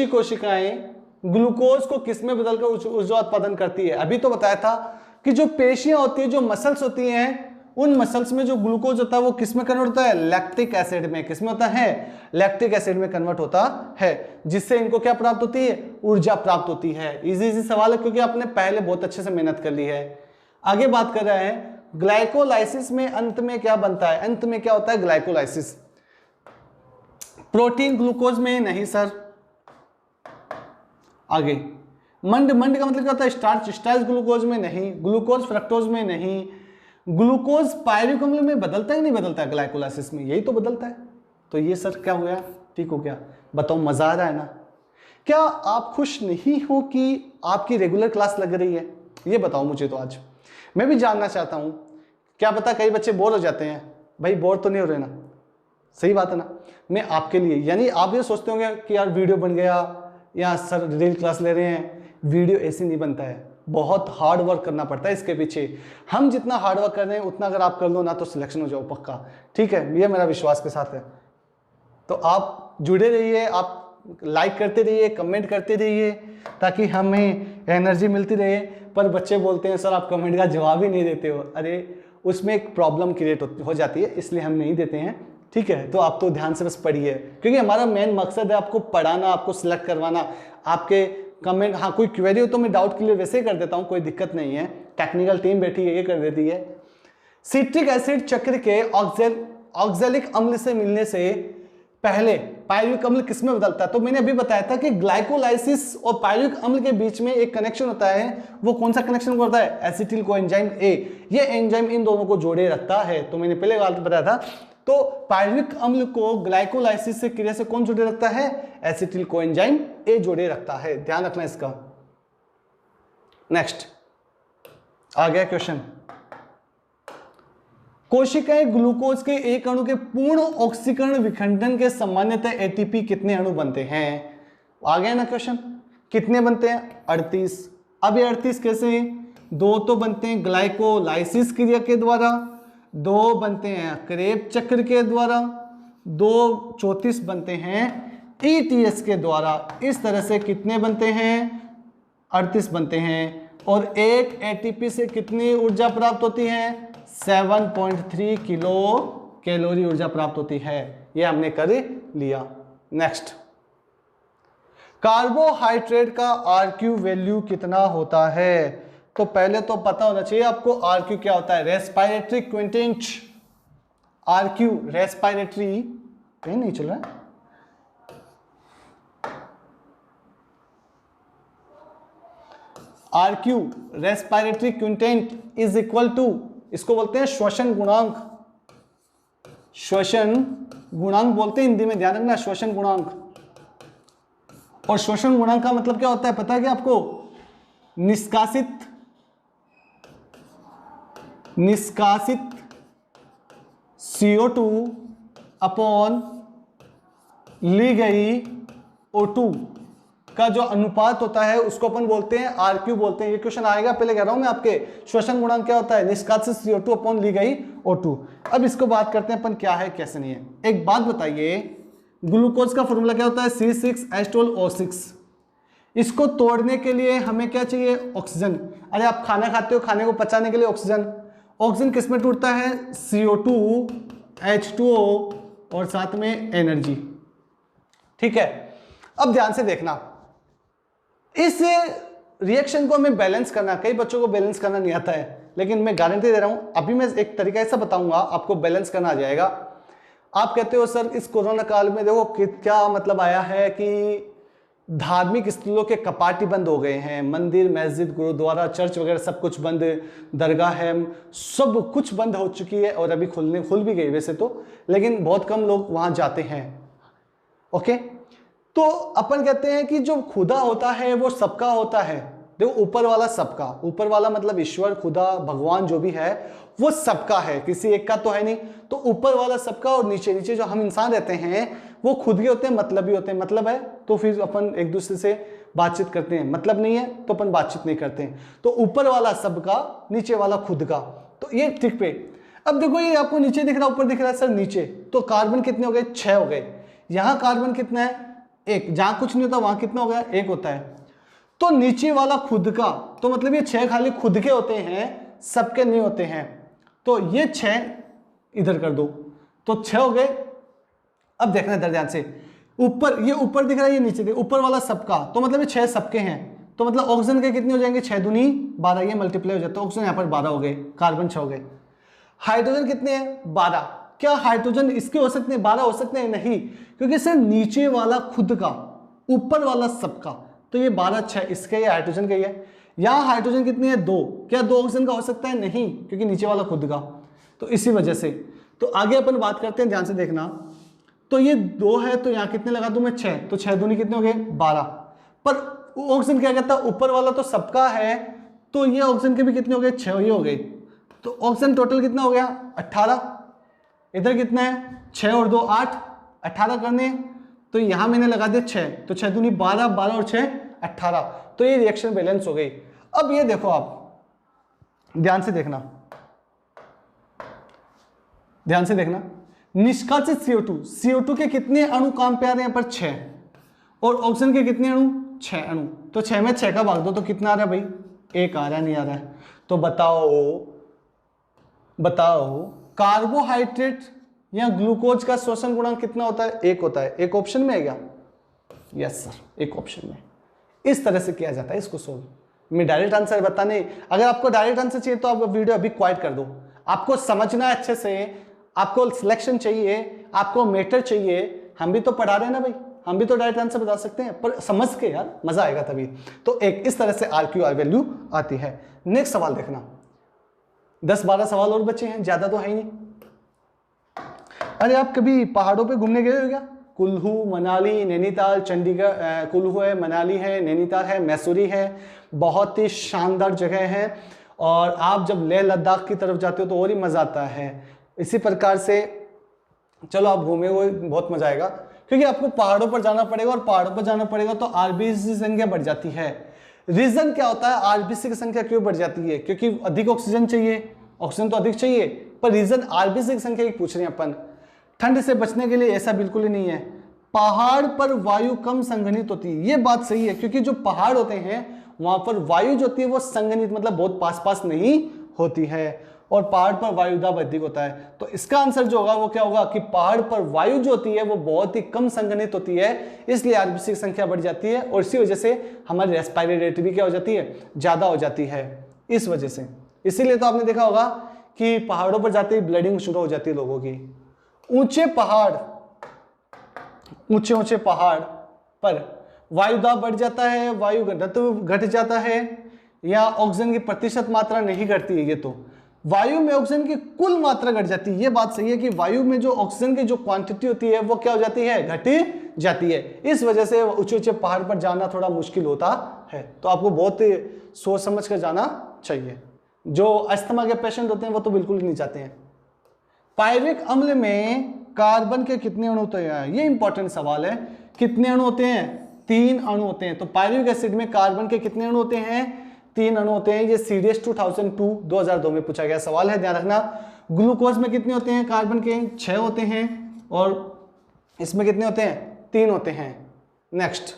कोशिकाएं ग्लूकोज को किसमें बदलकर ऊर्जा उत्पादन करती है? अभी तो बताया था कि जो पेशियां होती है, जो मसल्स होती हैं, उन मसल्स में जो ग्लूकोज होता है वो किस में कन्वर्ट होता है? लैक्टिक एसिड में। किस में होता है? लैक्टिक एसिड में कन्वर्ट होता है, जिससे इनको क्या प्राप्त होती है? ऊर्जा प्राप्त होती है। इजी सवाल है, क्योंकि आपने पहले बहुत अच्छे से मेहनत कर ली है। आगे बात कर रहे हैं, ग्लाइकोलाइसिस में अंत में क्या बनता है? अंत में क्या होता है? ग्लाइकोलाइसिस। प्रोटीन ग्लूकोज में नहीं सर। आगे मंड का मतलब क्या होता है? स्टार्च ग्लूकोज में नहीं। ग्लूकोज फ्रक्टोज में नहीं। ग्लूकोज पायरुविक अम्ल में बदलता ही नहीं बदलता है, ग्लाइकोलाइसिस में यही तो बदलता है। तो ये सर क्या हो गया? ठीक हो गया। बताओ, मजा आ रहा है ना? क्या आप खुश नहीं हो कि आपकी रेगुलर क्लास लग रही है? ये बताओ मुझे तो आज, मैं भी जानना चाहता हूं। क्या पता कई बच्चे बोर हो जाते हैं। भाई बोर तो नहीं हो रहे ना? सही बात है ना? मैं आपके लिए, यानी आप ये सोचते होंगे कि यार वीडियो बन गया या सर रियल क्लास ले रहे हैं। वीडियो ऐसे नहीं बनता है, बहुत हार्ड वर्क करना पड़ता है इसके पीछे। हम जितना हार्ड वर्क कर रहे हैं उतना अगर आप कर लो ना तो सिलेक्शन हो जाओ पक्का। ठीक है, ये मेरा विश्वास के साथ है। तो आप जुड़े रहिए, आप लाइक करते रहिए, कमेंट करते रहिए, ताकि हमें एनर्जी मिलती रहे। पर बच्चे बोलते हैं सर आप कमेंट का जवाब ही नहीं देते हो। अरे उसमें एक प्रॉब्लम क्रिएट हो जाती है, इसलिए हम नहीं देते हैं। ठीक है, तो आप तो ध्यान से बस पढ़िए, क्योंकि हमारा मेन मकसद है आपको पढ़ाना, आपको सिलेक्ट करवाना। आपके कमेंट, हाँ कोई क्वेरी हो तो मैं डाउट क्लियर वैसे ही कर देता हूँ, कोई दिक्कत नहीं है। टेक्निकल टीम बैठी है, ये कर देती है। सिट्रिक एसिड चक्र के ऑक्जेलिक अम्ल से मिलने से पहले पायरुविक अम्ल किस में बदलता है? तो मैंने अभी बताया था कि ग्लाइकोलाइसिस और पायरुविक अम्ल के बीच में एक कनेक्शन होता है। वो कौन सा कनेक्शन होता है? Acetyl coenzyme A. ये एंजाइम इन दोनों को जोड़े रखता है। तो मैंने पहले बात बताया था तो पायरुविक अम्ल को ग्लाइकोलाइसिस से क्रिया से कौन जोड़े रखता है? एसिटिल कोएंजाइम ए जोड़े रखता है, ध्यान रखना इसका। नेक्स्ट आ गया क्वेश्चन, कोशिकाएं ग्लूकोज के एक अणु के पूर्ण ऑक्सीकरण विखंडन के सामान्यतः एटीपी कितने अणु बनते हैं? आ गया ना क्वेश्चन, कितने बनते हैं? 38। अब ये 38 कैसे? 2 तो बनते हैं ग्लाइकोलाइसिस क्रिया के द्वारा, 2 बनते हैं क्रेब चक्र के द्वारा, 2 34 बनते हैं ईटीएस के द्वारा। इस तरह से कितने बनते हैं? 38 बनते हैं। और एक एटीपी से कितनी ऊर्जा प्राप्त होती है? 7.3 किलो कैलोरी ऊर्जा प्राप्त होती है। ये हमने कर लिया। नेक्स्ट, कार्बोहाइड्रेट का आरक्यू वैल्यू कितना होता है? तो पहले तो पता होना चाहिए आपको आरक्यू क्या होता है। रेस्पिरेटरी क्विंटेंट, आरक्यू रेस्पिरेटरी, कहीं नहीं चल रहा है, RQ respiratory quotient is equal to, इसको बोलते हैं श्वसन गुणांक। श्वसन गुणांक बोलते हैं हिंदी में, ध्यान रखना, श्वसन गुणांक। और श्वसन गुणांक का मतलब क्या होता है पता है क्या आपको? निष्कासित CO2 अपॉन ली गई O2 का जो अनुपात होता है उसको अपन बोलते हैं आरक्यू बोलते हैं। ये क्वेश्चन आएगा, पहले कह रहा हूं मैं आपके, श्वसन गुणांक क्या होता है? निष्कासित CO2 अपॉन ली गई O2। अब इसको बात करते हैं अपन क्या है कैसे नहीं है। एक बात बताइए, ग्लूकोज का फॉर्मूला क्या होता है? C6H12O6। इसको तोड़ने के लिए हमें क्या चाहिए? ऑक्सीजन। अरे आप खाना खाते हो, खाने को पचाने के लिए ऑक्सीजन। ऑक्सीजन किस में टूटता है? CO2, H2O और साथ में एनर्जी। ठीक है, अब ध्यान से देखना, इस रिएक्शन को हमें बैलेंस करना, कई बच्चों को बैलेंस करना नहीं आता है, लेकिन मैं गारंटी दे रहा हूं, अभी मैं एक तरीका ऐसा बताऊंगा आपको बैलेंस करना आ जाएगा। आप कहते हो सर इस कोरोना काल में देखो क्या मतलब आया है कि धार्मिक स्थलों के कपाट ही बंद हो गए हैं, मंदिर, मस्जिद, गुरुद्वारा, चर्च वगैरह सब कुछ बंद, दरगाह है, सब कुछ बंद हो चुकी है, और अभी खुल भी गई वैसे तो, लेकिन बहुत कम लोग वहां जाते हैं। ओके, तो अपन कहते हैं कि जो खुदा होता है वो सबका होता है। देखो ऊपर वाला सबका, ऊपर वाला मतलब ईश्वर, खुदा, भगवान जो भी है वो सबका है, किसी एक का तो है नहीं। तो ऊपर वाला सबका, और नीचे नीचे जो हम इंसान रहते हैं वो खुद के होते हैं, मतलब भी होते हैं। मतलब है तो फिर अपन एक दूसरे से बातचीत करते हैं, मतलब नहीं है तो अपन बातचीत नहीं करते हैं। तो ऊपर वाला सबका, नीचे वाला खुद का, तो ये ठीक पे। अब देखो ये आपको नीचे दिख रहा है, ऊपर दिख रहा है सर नीचे, तो कार्बन कितने हो गए? 6 हो गए। यहाँ कार्बन कितना है? 1। जहां कुछ नहीं होता वहां कितना हो गया? 1 होता है। तो नीचे वाला खुद का, तो मतलब ये 6 खाली खुद के होते हैं, सबके नहीं होते हैं। तो ये 6 इधर कर दो, तो 6 हो गए। अब देखना इधर ध्यान से, ऊपर ये ऊपर दिख रहा है, ये नीचे दिख, ऊपर वाला सबका, तो मतलब ये 6 सबके हैं। तो मतलब ऑक्सीजन के कितने हो जाएंगे? 6 दूनी 12, ये मल्टीप्लाई हो जाता है, ऑक्सीजन यहाँ पर 12 हो गए, कार्बन 6 हो गए। हाइड्रोजन कितने हैं? 12। क्या हाइड्रोजन इसके हो सकते हैं? 12 हो सकते हैं? नहीं, क्योंकि सर नीचे वाला खुद का, ऊपर वाला सबका, तो ये 12 6 इसके, ये हाइड्रोजन का ही है। यहाँ हाइड्रोजन कितनी है? 2। क्या 2 ऑक्सीजन का हो सकता है? नहीं, क्योंकि नीचे वाला खुद का, तो इसी वजह से। तो आगे अपन बात करते हैं, ध्यान से देखना। तो ये 2 है, तो यहाँ कितने लगा दूं मैं? 6। तो 6 दूनी कितने हो गए? 12। पर ऑक्सीजन क्या कहता है? ऊपर वाला तो सबका है, तो ये ऑक्सीजन के भी कितने हो गए? 6 ये हो गए। तो ऑक्सीजन टोटल कितना हो गया? 18। इधर कितना है? 6 और 2 8, 18 करने, तो यहां मैंने लगा दिया 6, तो 6 दूनी 12, 12 और 6 18। तो ये रिएक्शन बैलेंस हो गई। अब ये देखो, आप ध्यान से देखना, ध्यान से देखना, निष्कासित CO2 के कितने अणु काम पे आ रहे हैं? पर 6। और ऑक्सीजन के कितने अणु? 6 अणु। तो 6 में 6 का भाग दो, तो कितना आ रहा है भाई? 1 आ रहा है, नहीं आ रहा है? तो बताओ कार्बोहाइड्रेट या ग्लूकोज का श्वसन गुणांक कितना होता है? 1 होता है। एक ऑप्शन में है क्या? यस सर, एक ऑप्शन में। इस तरह से किया जाता है इसको सोल्व। मैं डायरेक्ट आंसर बताने, अगर आपको डायरेक्ट आंसर चाहिए तो आप वीडियो अभी क्वाइट कर दो। आपको समझना है अच्छे से, आपको सिलेक्शन चाहिए, आपको मैटर चाहिए, हम भी तो पढ़ा रहे हैं ना भाई, हम भी तो डायरेक्ट आंसर बता सकते हैं, पर समझ के यार मजा आएगा तभी। तो एक इस तरह से RQR वैल्यू आती है। नेक्स्ट सवाल देखना, 10-12 सवाल और बचे हैं, ज्यादा तो है ही नहीं। अरे आप कभी पहाड़ों पे घूमने गए हो क्या? कुल्लू, मनाली, नैनीताल, चंडीगढ़, कुल्लू है, मनाली है, नैनीताल है, मैसूरी है, बहुत ही शानदार जगह है। और आप जब लेह लद्दाख की तरफ जाते हो तो और ही मज़ा आता है। इसी प्रकार से चलो आप घूमे हुए, बहुत मज़ा आएगा, क्योंकि आपको पहाड़ों पर जाना पड़ेगा, और पहाड़ों पर जाना पड़ेगा तो आरबीसी की संख्या बढ़ जाती है। रीज़न क्या होता है आरबीसी की संख्या क्यों बढ़ जाती है? क्योंकि अधिक ऑक्सीजन चाहिए, ऑक्सीजन तो अधिक चाहिए, पर रीज़न आरबीसी की संख्या की पूछ रहे हैं अपन। ठंड से बचने के लिए ऐसा बिल्कुल ही नहीं है। पहाड़ पर वायु कम संघनित होती है, ये बात सही है, क्योंकि जो पहाड़ होते हैं वहां पर वायु जो होती है वो संघनित मतलब बहुत पास पास नहीं होती है, और पहाड़ पर वायु दाब अधिक होता है। तो इसका आंसर जो होगा वो क्या होगा कि पहाड़ पर वायु जो होती है वो बहुत ही कम संघनित होती है, इसलिए आरबीसी की संख्या बढ़ जाती है, और इसी वजह से हमारी रेस्पिरेटरी रेट भी क्या हो जाती है, ज्यादा हो जाती है इस वजह से। इसीलिए तो आपने देखा होगा कि पहाड़ों पर जाते ही ब्लीडिंग शुरू हो जाती है लोगों की। ऊंचे ऊंचे पहाड़ पर वायु दाब बढ़ जाता है, वायु घनत्व घट जाता है, या ऑक्सीजन की प्रतिशत मात्रा नहीं घटती है। ये तो वायु में ऑक्सीजन की कुल मात्रा घट जाती है, ये बात सही है कि वायु में जो ऑक्सीजन की जो क्वांटिटी होती है वो क्या हो जाती है, घट जाती है। इस वजह से ऊंचे ऊंचे पहाड़ पर जाना थोड़ा मुश्किल होता है, तो आपको बहुत सोच समझ कर जाना चाहिए। जो अस्थमा के पेशेंट होते हैं वो तो बिल्कुल ही नहीं जाते हैं। पायरिक अम्ल में कार्बन के कितने अणु होते हैं? ये इंपॉर्टेंट सवाल है। कितने अणु होते हैं? 3 अणु होते हैं। तो पायरिक एसिड में कार्बन के कितने अणु होते हैं? 3 अणु होते हैं। ये सीडीएस 2002 में पूछा गया सवाल है, ध्यान रखना। ग्लूकोज में कितने होते हैं कार्बन के? 6 होते हैं, और इसमें कितने होते हैं? 3 होते हैं। नेक्स्ट,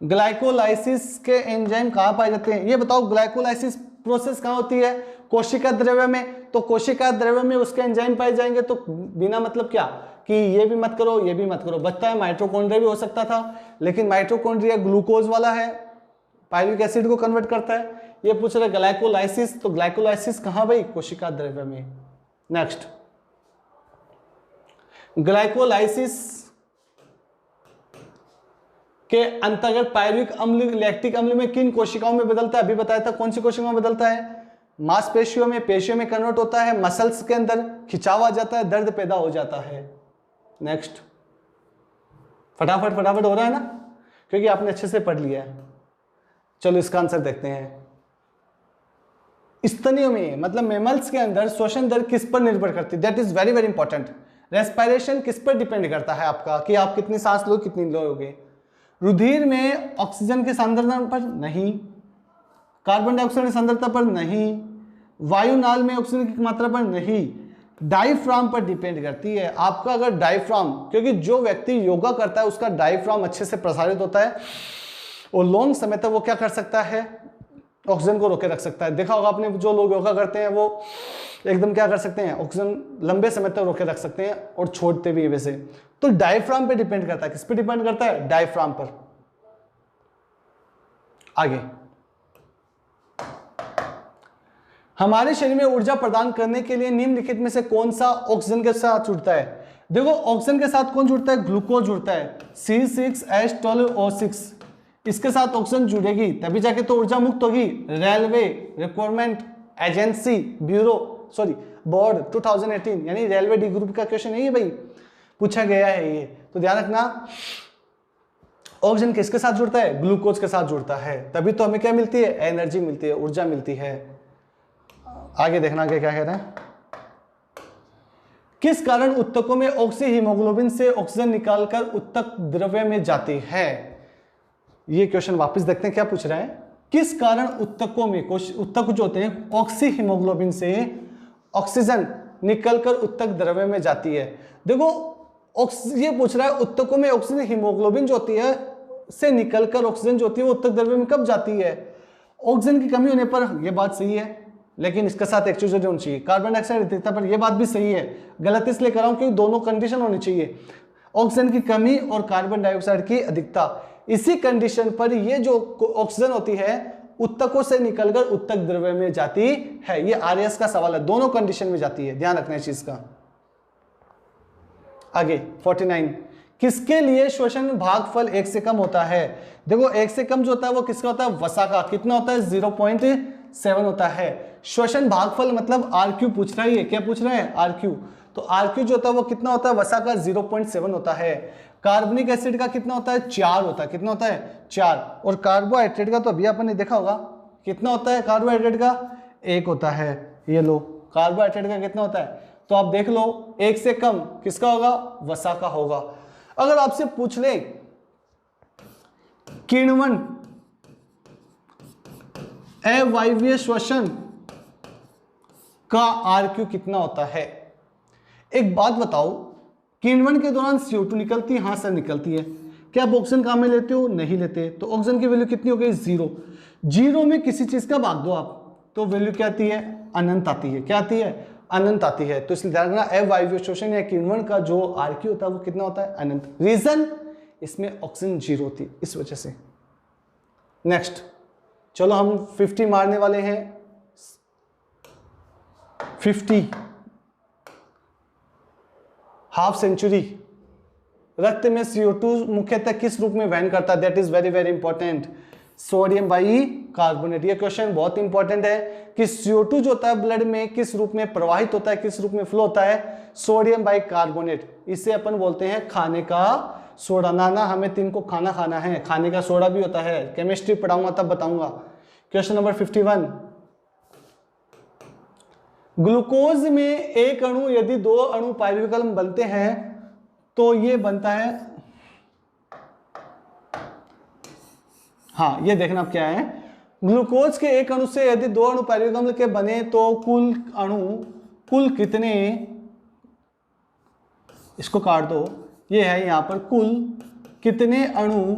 ग्लाइकोलाइसिस के एंजाइम कहाँ पाए जाते हैं? ये बताओ, ग्लाइकोलाइसिस प्रोसेस कहाँ होती है? कोशिका द्रव्य में। तो कोशिका द्रव्य में उसके एंजाइम पाए जाएंगे, तो बिना मतलब क्या कि ये भी मत करो ये भी मत करो। बचता है माइटोकॉन्ड्रिया भी हो सकता था, लेकिन माइटोकॉन्ड्रिया ग्लूकोज वाला है, पायरिक एसिड को कन्वर्ट करता है। ये पूछ रहे ग्लाइकोलाइसिस, तो ग्लाइकोलाइसिस कहाँ भाई? कोशिका द्रव्य में। नेक्स्ट, ग्लाइकोलाइसिस के अंतर्गत पायरुविक अम्ल लैक्टिक अम्ल में किन कोशिकाओं में बदलता है? अभी बताया था कौन सी कोशिकाओं में बदलता है? मांसपेशियों में, पेशियों में कन्वर्ट होता है, मसल्स के अंदर खिंचाव आ जाता है, दर्द पैदा हो जाता है। नेक्स्ट, फटाफट हो रहा है ना, क्योंकि आपने अच्छे से पढ़ लिया है। चलो इसका आंसर देखते हैं। स्तनियों में मतलब मेमल्स के अंदर श्वसन दर किस पर निर्भर करती है? That is very very important. Respiration किस पर डिपेंड करता है आपका, कि आप कितनी सांस लो कितनी लोगे। रुधिर में ऑक्सीजन की सांद्रता पर नहीं, कार्बन डाइऑक्साइड की सांद्रता पर नहीं, वायुनाल में ऑक्सीजन की मात्रा पर नहीं, डायफ्राम पर डिपेंड करती है। आपका अगर डायफ्राम, क्योंकि जो व्यक्ति योगा करता है उसका डायफ्राम अच्छे से प्रसारित होता है, और लॉन्ग समय तक वो क्या कर सकता है? ऑक्सीजन को रोके रख सकता है। देखा होगा आपने, जो लोग योगा करते हैं वो एकदम क्या कर सकते हैं? ऑक्सीजन लंबे समय तक रोके रख सकते हैं, और छोड़ते भी है वैसे। तो डायफ्राम पे डिपेंड करता है। किस पे डिपेंड करता है? डायफ्राम पर। आगे, हमारे शरीर में ऊर्जा प्रदान करने के लिए निम्नलिखित में से कौन सा ऑक्सीजन के साथ जुड़ता है? देखो, ऑक्सीजन के साथ कौन जुड़ता है? ग्लूकोज जुड़ता है, C6H12O6। इसके साथ ऑक्सीजन जुड़ेगी तभी जाके तो ऊर्जा मुक्त होगी। रेलवे रिक्वायरमेंट एजेंसी बोर्ड 2018, यानी रेलवे डी ग्रुप का क्वेश्चन है ये भाई, पूछा गया है ये, तो ध्यान रखना। ऑक्सीजन किसके साथ जुड़ता है? ग्लूकोज के साथ जुड़ता है, तभी तो हमें क्या मिलती है? एनर्जी मिलती है, ऊर्जा मिलती है। आगे देखना आगे क्या कह रहे हैं। किस कारण उत्तकों में ऑक्सी हीमोग्लोबिन से ऑक्सीजन निकालकर उत्तक द्रव्य में जाती है? ये क्वेश्चन वापस देखते हैं क्या पूछ रहा है। किस कारण उत्तकों में, उत्तक जो होते हैं, ऑक्सी हीमोग्लोबिन से ऑक्सीजन निकलकर उत्तक द्रव्य में जाती है? देखो, ये पूछ रहा है उत्तकों में ऑक्सीजन हीमोग्लोबिन जो होती है से निकलकर ऑक्सीजन जो होती है वो उत्तक द्रव्य में कब जाती है? ऑक्सीजन की कमी होने पर। यह बात सही है, लेकिन इसके साथ एक चीज होनी चाहिए, कार्बन डाइऑक्साइड अधिकता पर। यह बात भी सही है, गलत इसलिए कर रहा हूं क्योंकि दोनों कंडीशन होनी चाहिए, ऑक्सीजन की कमी और कार्बन डाइऑक्साइड की अधिकता। इसी कंडीशन पर ये जो ऑक्सीजन होती है उत्तकों से निकलकर उत्तक द्रव्य में जाती है। ये आरएस का सवाल है, दोनों कंडीशन में जाती है, ध्यान रखना इस चीज का। आगे 49, किसके लिए श्वसन भागफल 1 से कम होता है? देखो, 1 से कम जो होता है वो किसका होता है? वसा का। कितना होता है? 0.7 होता है। श्वसन भागफल मतलब RQ पूछ रहा है, ये क्या पूछ रहा है? RQ। तो आरक्यू जो होता है वो कितना होता है, वसा का 0.7 होता है। कार्बनिक एसिड का कितना होता है, 4 होता है। कितना होता है, 4। और कार्बोहाइड्रेट का तो अभी अपन ने देखा होगा कितना होता है, कार्बोहाइड्रेट का 1 होता है। ये लो, कार्बोहाइड्रेट का कितना होता है, तो आप देख लो 1 से कम किसका होगा, वसा का होगा। अगर आपसे पूछ ले किण्वन अवायवीय श्वसन का आरक्यू कितना होता है। एक बात बताओ, किण्वन के दौरान CO2 निकलती है, हाँ सर निकलती है। क्या आप ऑक्सीजन काम में लेते हो, नहीं लेते, तो ऑक्सीजन की वैल्यू कितनी हो गई, 0। 0 में किसी चीज का भाग दो आप तो वैल्यू क्या आती है, अनंत आती है। क्या आती है, अनंत आती है। तो इसलिए ध्यान रखना अवायवीय श्वसन या किण्वन का जो आरक्यू होता है वो कितना होता है, अनंत। रीजन, इसमें ऑक्सीजन 0 होती है इस वजह से। नेक्स्ट, चलो हम 50 मारने वाले हैं। 50 हाफ सेंचुरी। रक्त में CO2 मुख्यतः किस रूप में वहन करता है, that is very very important, sodium by carbonate. ये क्वेश्चन बहुत इंपॉर्टेंट है कि CO2 जो होता है ब्लड में किस रूप में प्रवाहित होता है, किस रूप में फ्लो होता है, सोडियम बाई कार्बोनेट। इसे अपन बोलते हैं खाने का सोडा। नाना हमें 3 को खाना खाना है, खाने का सोडा भी होता है, केमिस्ट्री पढ़ाऊंगा तब बताऊंगा। क्वेश्चन नंबर 51, ग्लूकोज में एक अणु यदि 2 अणु पाइरुवेट बनते हैं तो ये बनता है, हाँ ये देखना क्या है, ग्लूकोज के एक अणु से यदि 2 अणु पाइरुवेट अम्ल के बने तो कुल अणु कुल कितने, इसको काट दो, ये है यहां पर, कुल कितने अणु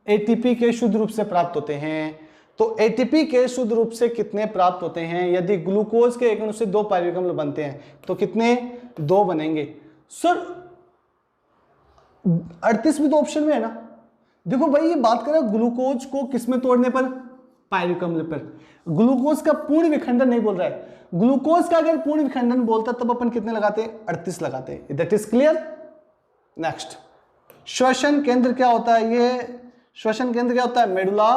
ATP के शुद्ध रूप से प्राप्त होते हैं। तो ATP के शुद्ध रूप से कितने प्राप्त होते हैं, यदि ग्लूकोज के एक अणु से 2 पाइरुवेट अम्ल बनते हैं तो कितने, 2 बनेंगे। सर 38 भी तो ऑप्शन में है ना। देखो भाई, ये बात कर रहा है ग्लूकोज को किसमें तोड़ने पर, पाइरुवेट अम्ल पर। ग्लूकोज का पूर्ण विखंडन नहीं बोल रहा है। ग्लूकोज का अगर पूर्ण विखंडन बोलता तब अपन कितने लगाते, 38 लगाते। That is clear. नेक्स्ट, श्वसन केंद्र क्या होता है, ये श्वसन केंद्र क्या होता है, मेडुला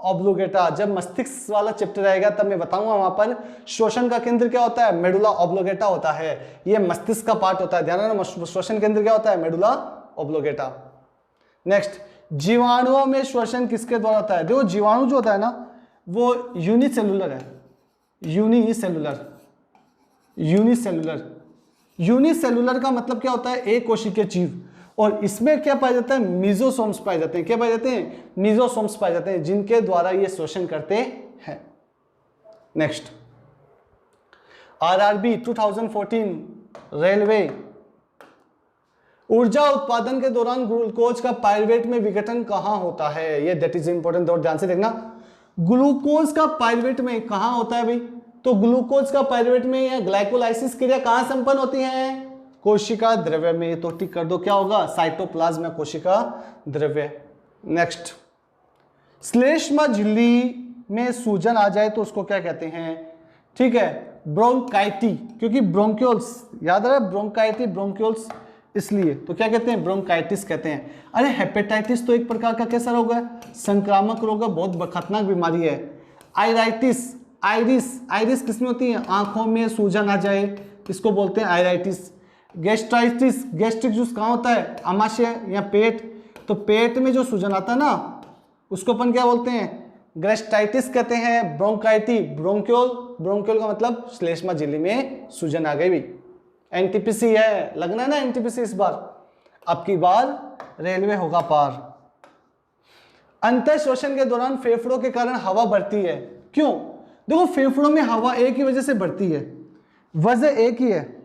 ऑब्लोगेटा। जब मस्तिष्क वाला चैप्टर आएगा तब मैं बताऊंगा वहां पर श्वसन का केंद्र क्या होता है, मेडुला ऑब्लोगेटा होता है। ये मस्तिष्क का पार्ट होता है, ध्यान रखना। श्वसन केंद्र क्या होता है, मेडुला ऑब्लोगेटा। नेक्स्ट, जीवाणुओं में श्वसन किसके द्वारा होता है। देखो जीवाणु जो होता है ना वो यूनिसेलुलर है, यूनिसेलुलर। यूनिसेलुलर का मतलब क्या होता है, एक कोशिकीय जीव। और इसमें क्या पाया जाता है, मीजोसोम्स पाए जाते हैं। क्या पाए जाते हैं, मीजोसोम्स पाए जाते हैं, जिनके द्वारा ये श्वसन करते हैं। नेक्स्ट, RRB 2014 रेलवे, ऊर्जा उत्पादन के दौरान ग्लूकोज का पाइरुवेट में विघटन कहां होता है, ये दैट इज इंपॉर्टेंट, और ध्यान से देखना। ग्लूकोज का पाइरुवेट में कहां होता है भाई, तो ग्लूकोज का पाइरुवेट में या ग्लाइकोलाइसिस क्रिया कहां संपन्न होती है, कोशिका द्रव्य में। तो टिक कर दो, क्या होगा, साइटोप्लाज्म में कोशिका द्रव्य। नेक्स्ट, श्लेष्मा झिल्ली में सूजन आ जाए तो उसको क्या कहते हैं, ठीक है, ब्रोंकाइटी, क्योंकि ब्रोंक्यूल्स, याद रहा ब्रोंकाइटी ब्रोंक्यूल्स, इसलिए तो क्या कहते हैं, ब्रोंकाइटिस कहते हैं। अरे हेपेटाइटिस तो एक प्रकार का कैसा रोग है, संक्रामक रोग है, बहुत खतरनाक बीमारी है। आयराइटिस, आइरिस किसमें होती है, आंखों में सूजन आ जाए, इसको बोलते हैं आयराइटिस। गैस्ट्राइटिस, गैस्ट्रिक जूस कहाँ होता है, आमाशय या पेट, तो पेट में जो सूजन आता है ना उसको अपन क्या बोलते हैं, गैस्ट्राइटिस कहते हैं। ब्रोंकाइटी, ब्रोंक्यूल का मतलब श्लेष्मा झिल्ली में सूजन आ गई भी। एनटीपीसी है, लगना है ना एनटीपीसी इस बार, अब की बार रेलवे होगा पार। अंतः श्वसन के दौरान फेफड़ों के कारण हवा बढ़ती है, क्यों, देखो फेफड़ों में हवा एक ही वजह से बढ़ती है, वजह एक ही है।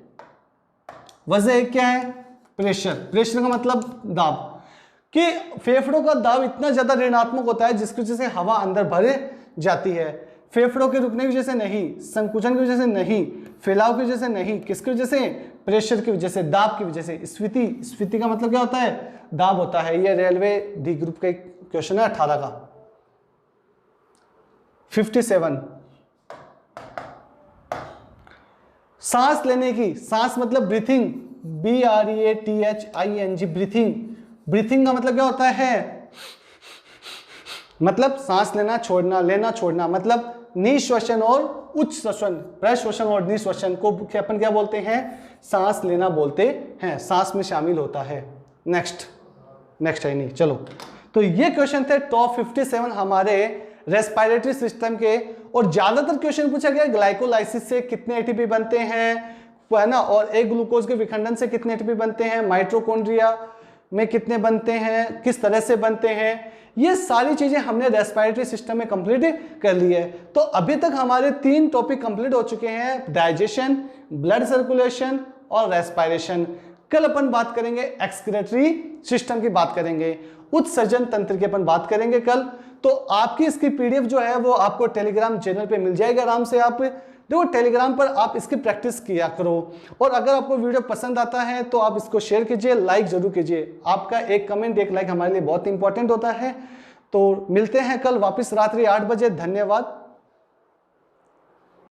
वजह एक क्या है, प्रेशर। प्रेशर का मतलब दाब, कि फेफड़ों का दाब इतना ज्यादा ऋणात्मक होता है जिसकी वजह से हवा अंदर भर जाती है। फेफड़ों के रुकने की वजह से नहीं, संकुचन की वजह से नहीं, फैलाव की वजह से नहीं, किसकी वजह से, प्रेशर की वजह से, दाब की वजह से। स्फीति का मतलब क्या होता है, दाब होता है। ये रेलवे डी ग्रुप का क्वेश्चन है 18 का। 57, सांस लेने की, सांस मतलब ब्रीथिंग, BREATHING, ब्रीथिंग। ब्रीथिंग का मतलब क्या होता है, मतलब सांस लेना छोड़ना, लेना छोड़ना, मतलब निश्वसन और उच्च श्वसन, प्रश्वसन और निश्वसन को अपन क्या बोलते हैं, सांस लेना बोलते हैं, सांस में शामिल होता है। नेक्स्ट है नहीं, चलो तो ये क्वेश्चन थे टॉप 57 हमारे रेस्पिरेटरी सिस्टम के। और ज्यादातर क्वेश्चन पूछा गया ग्लाइकोलाइसिस से कितने एटीपी बनते हैं, है ना, और एक ग्लूकोज के विखंडन से कितने एटीपी बनते हैं, माइटोकॉन्ड्रिया में कितने बनते हैं, किस तरह से बनते हैं, ये सारी चीजें हमने रेस्पिरेटरी सिस्टम में कंप्लीट कर ली है। तो अभी तक हमारे 3 टॉपिक कंप्लीट हो चुके हैं, डाइजेशन, ब्लड सर्कुलेशन और रेस्पिरेशन। कल अपन बात करेंगे एक्सक्रीटरी सिस्टम की बात करेंगे, उत्सर्जन तंत्र की अपन बात करेंगे कल। तो आपकी इसकी पीडीएफ जो है वो आपको टेलीग्राम चैनल पे मिल जाएगा आराम से। आप देखो टेलीग्राम पर आप इसकी प्रैक्टिस किया करो, और अगर आपको वीडियो पसंद आता है तो आप इसको शेयर कीजिए, लाइक जरूर कीजिए। आपका एक कमेंट, एक लाइक हमारे लिए बहुत इंपॉर्टेंट होता है। तो मिलते हैं कल वापस रात्रि 8 बजे। धन्यवाद।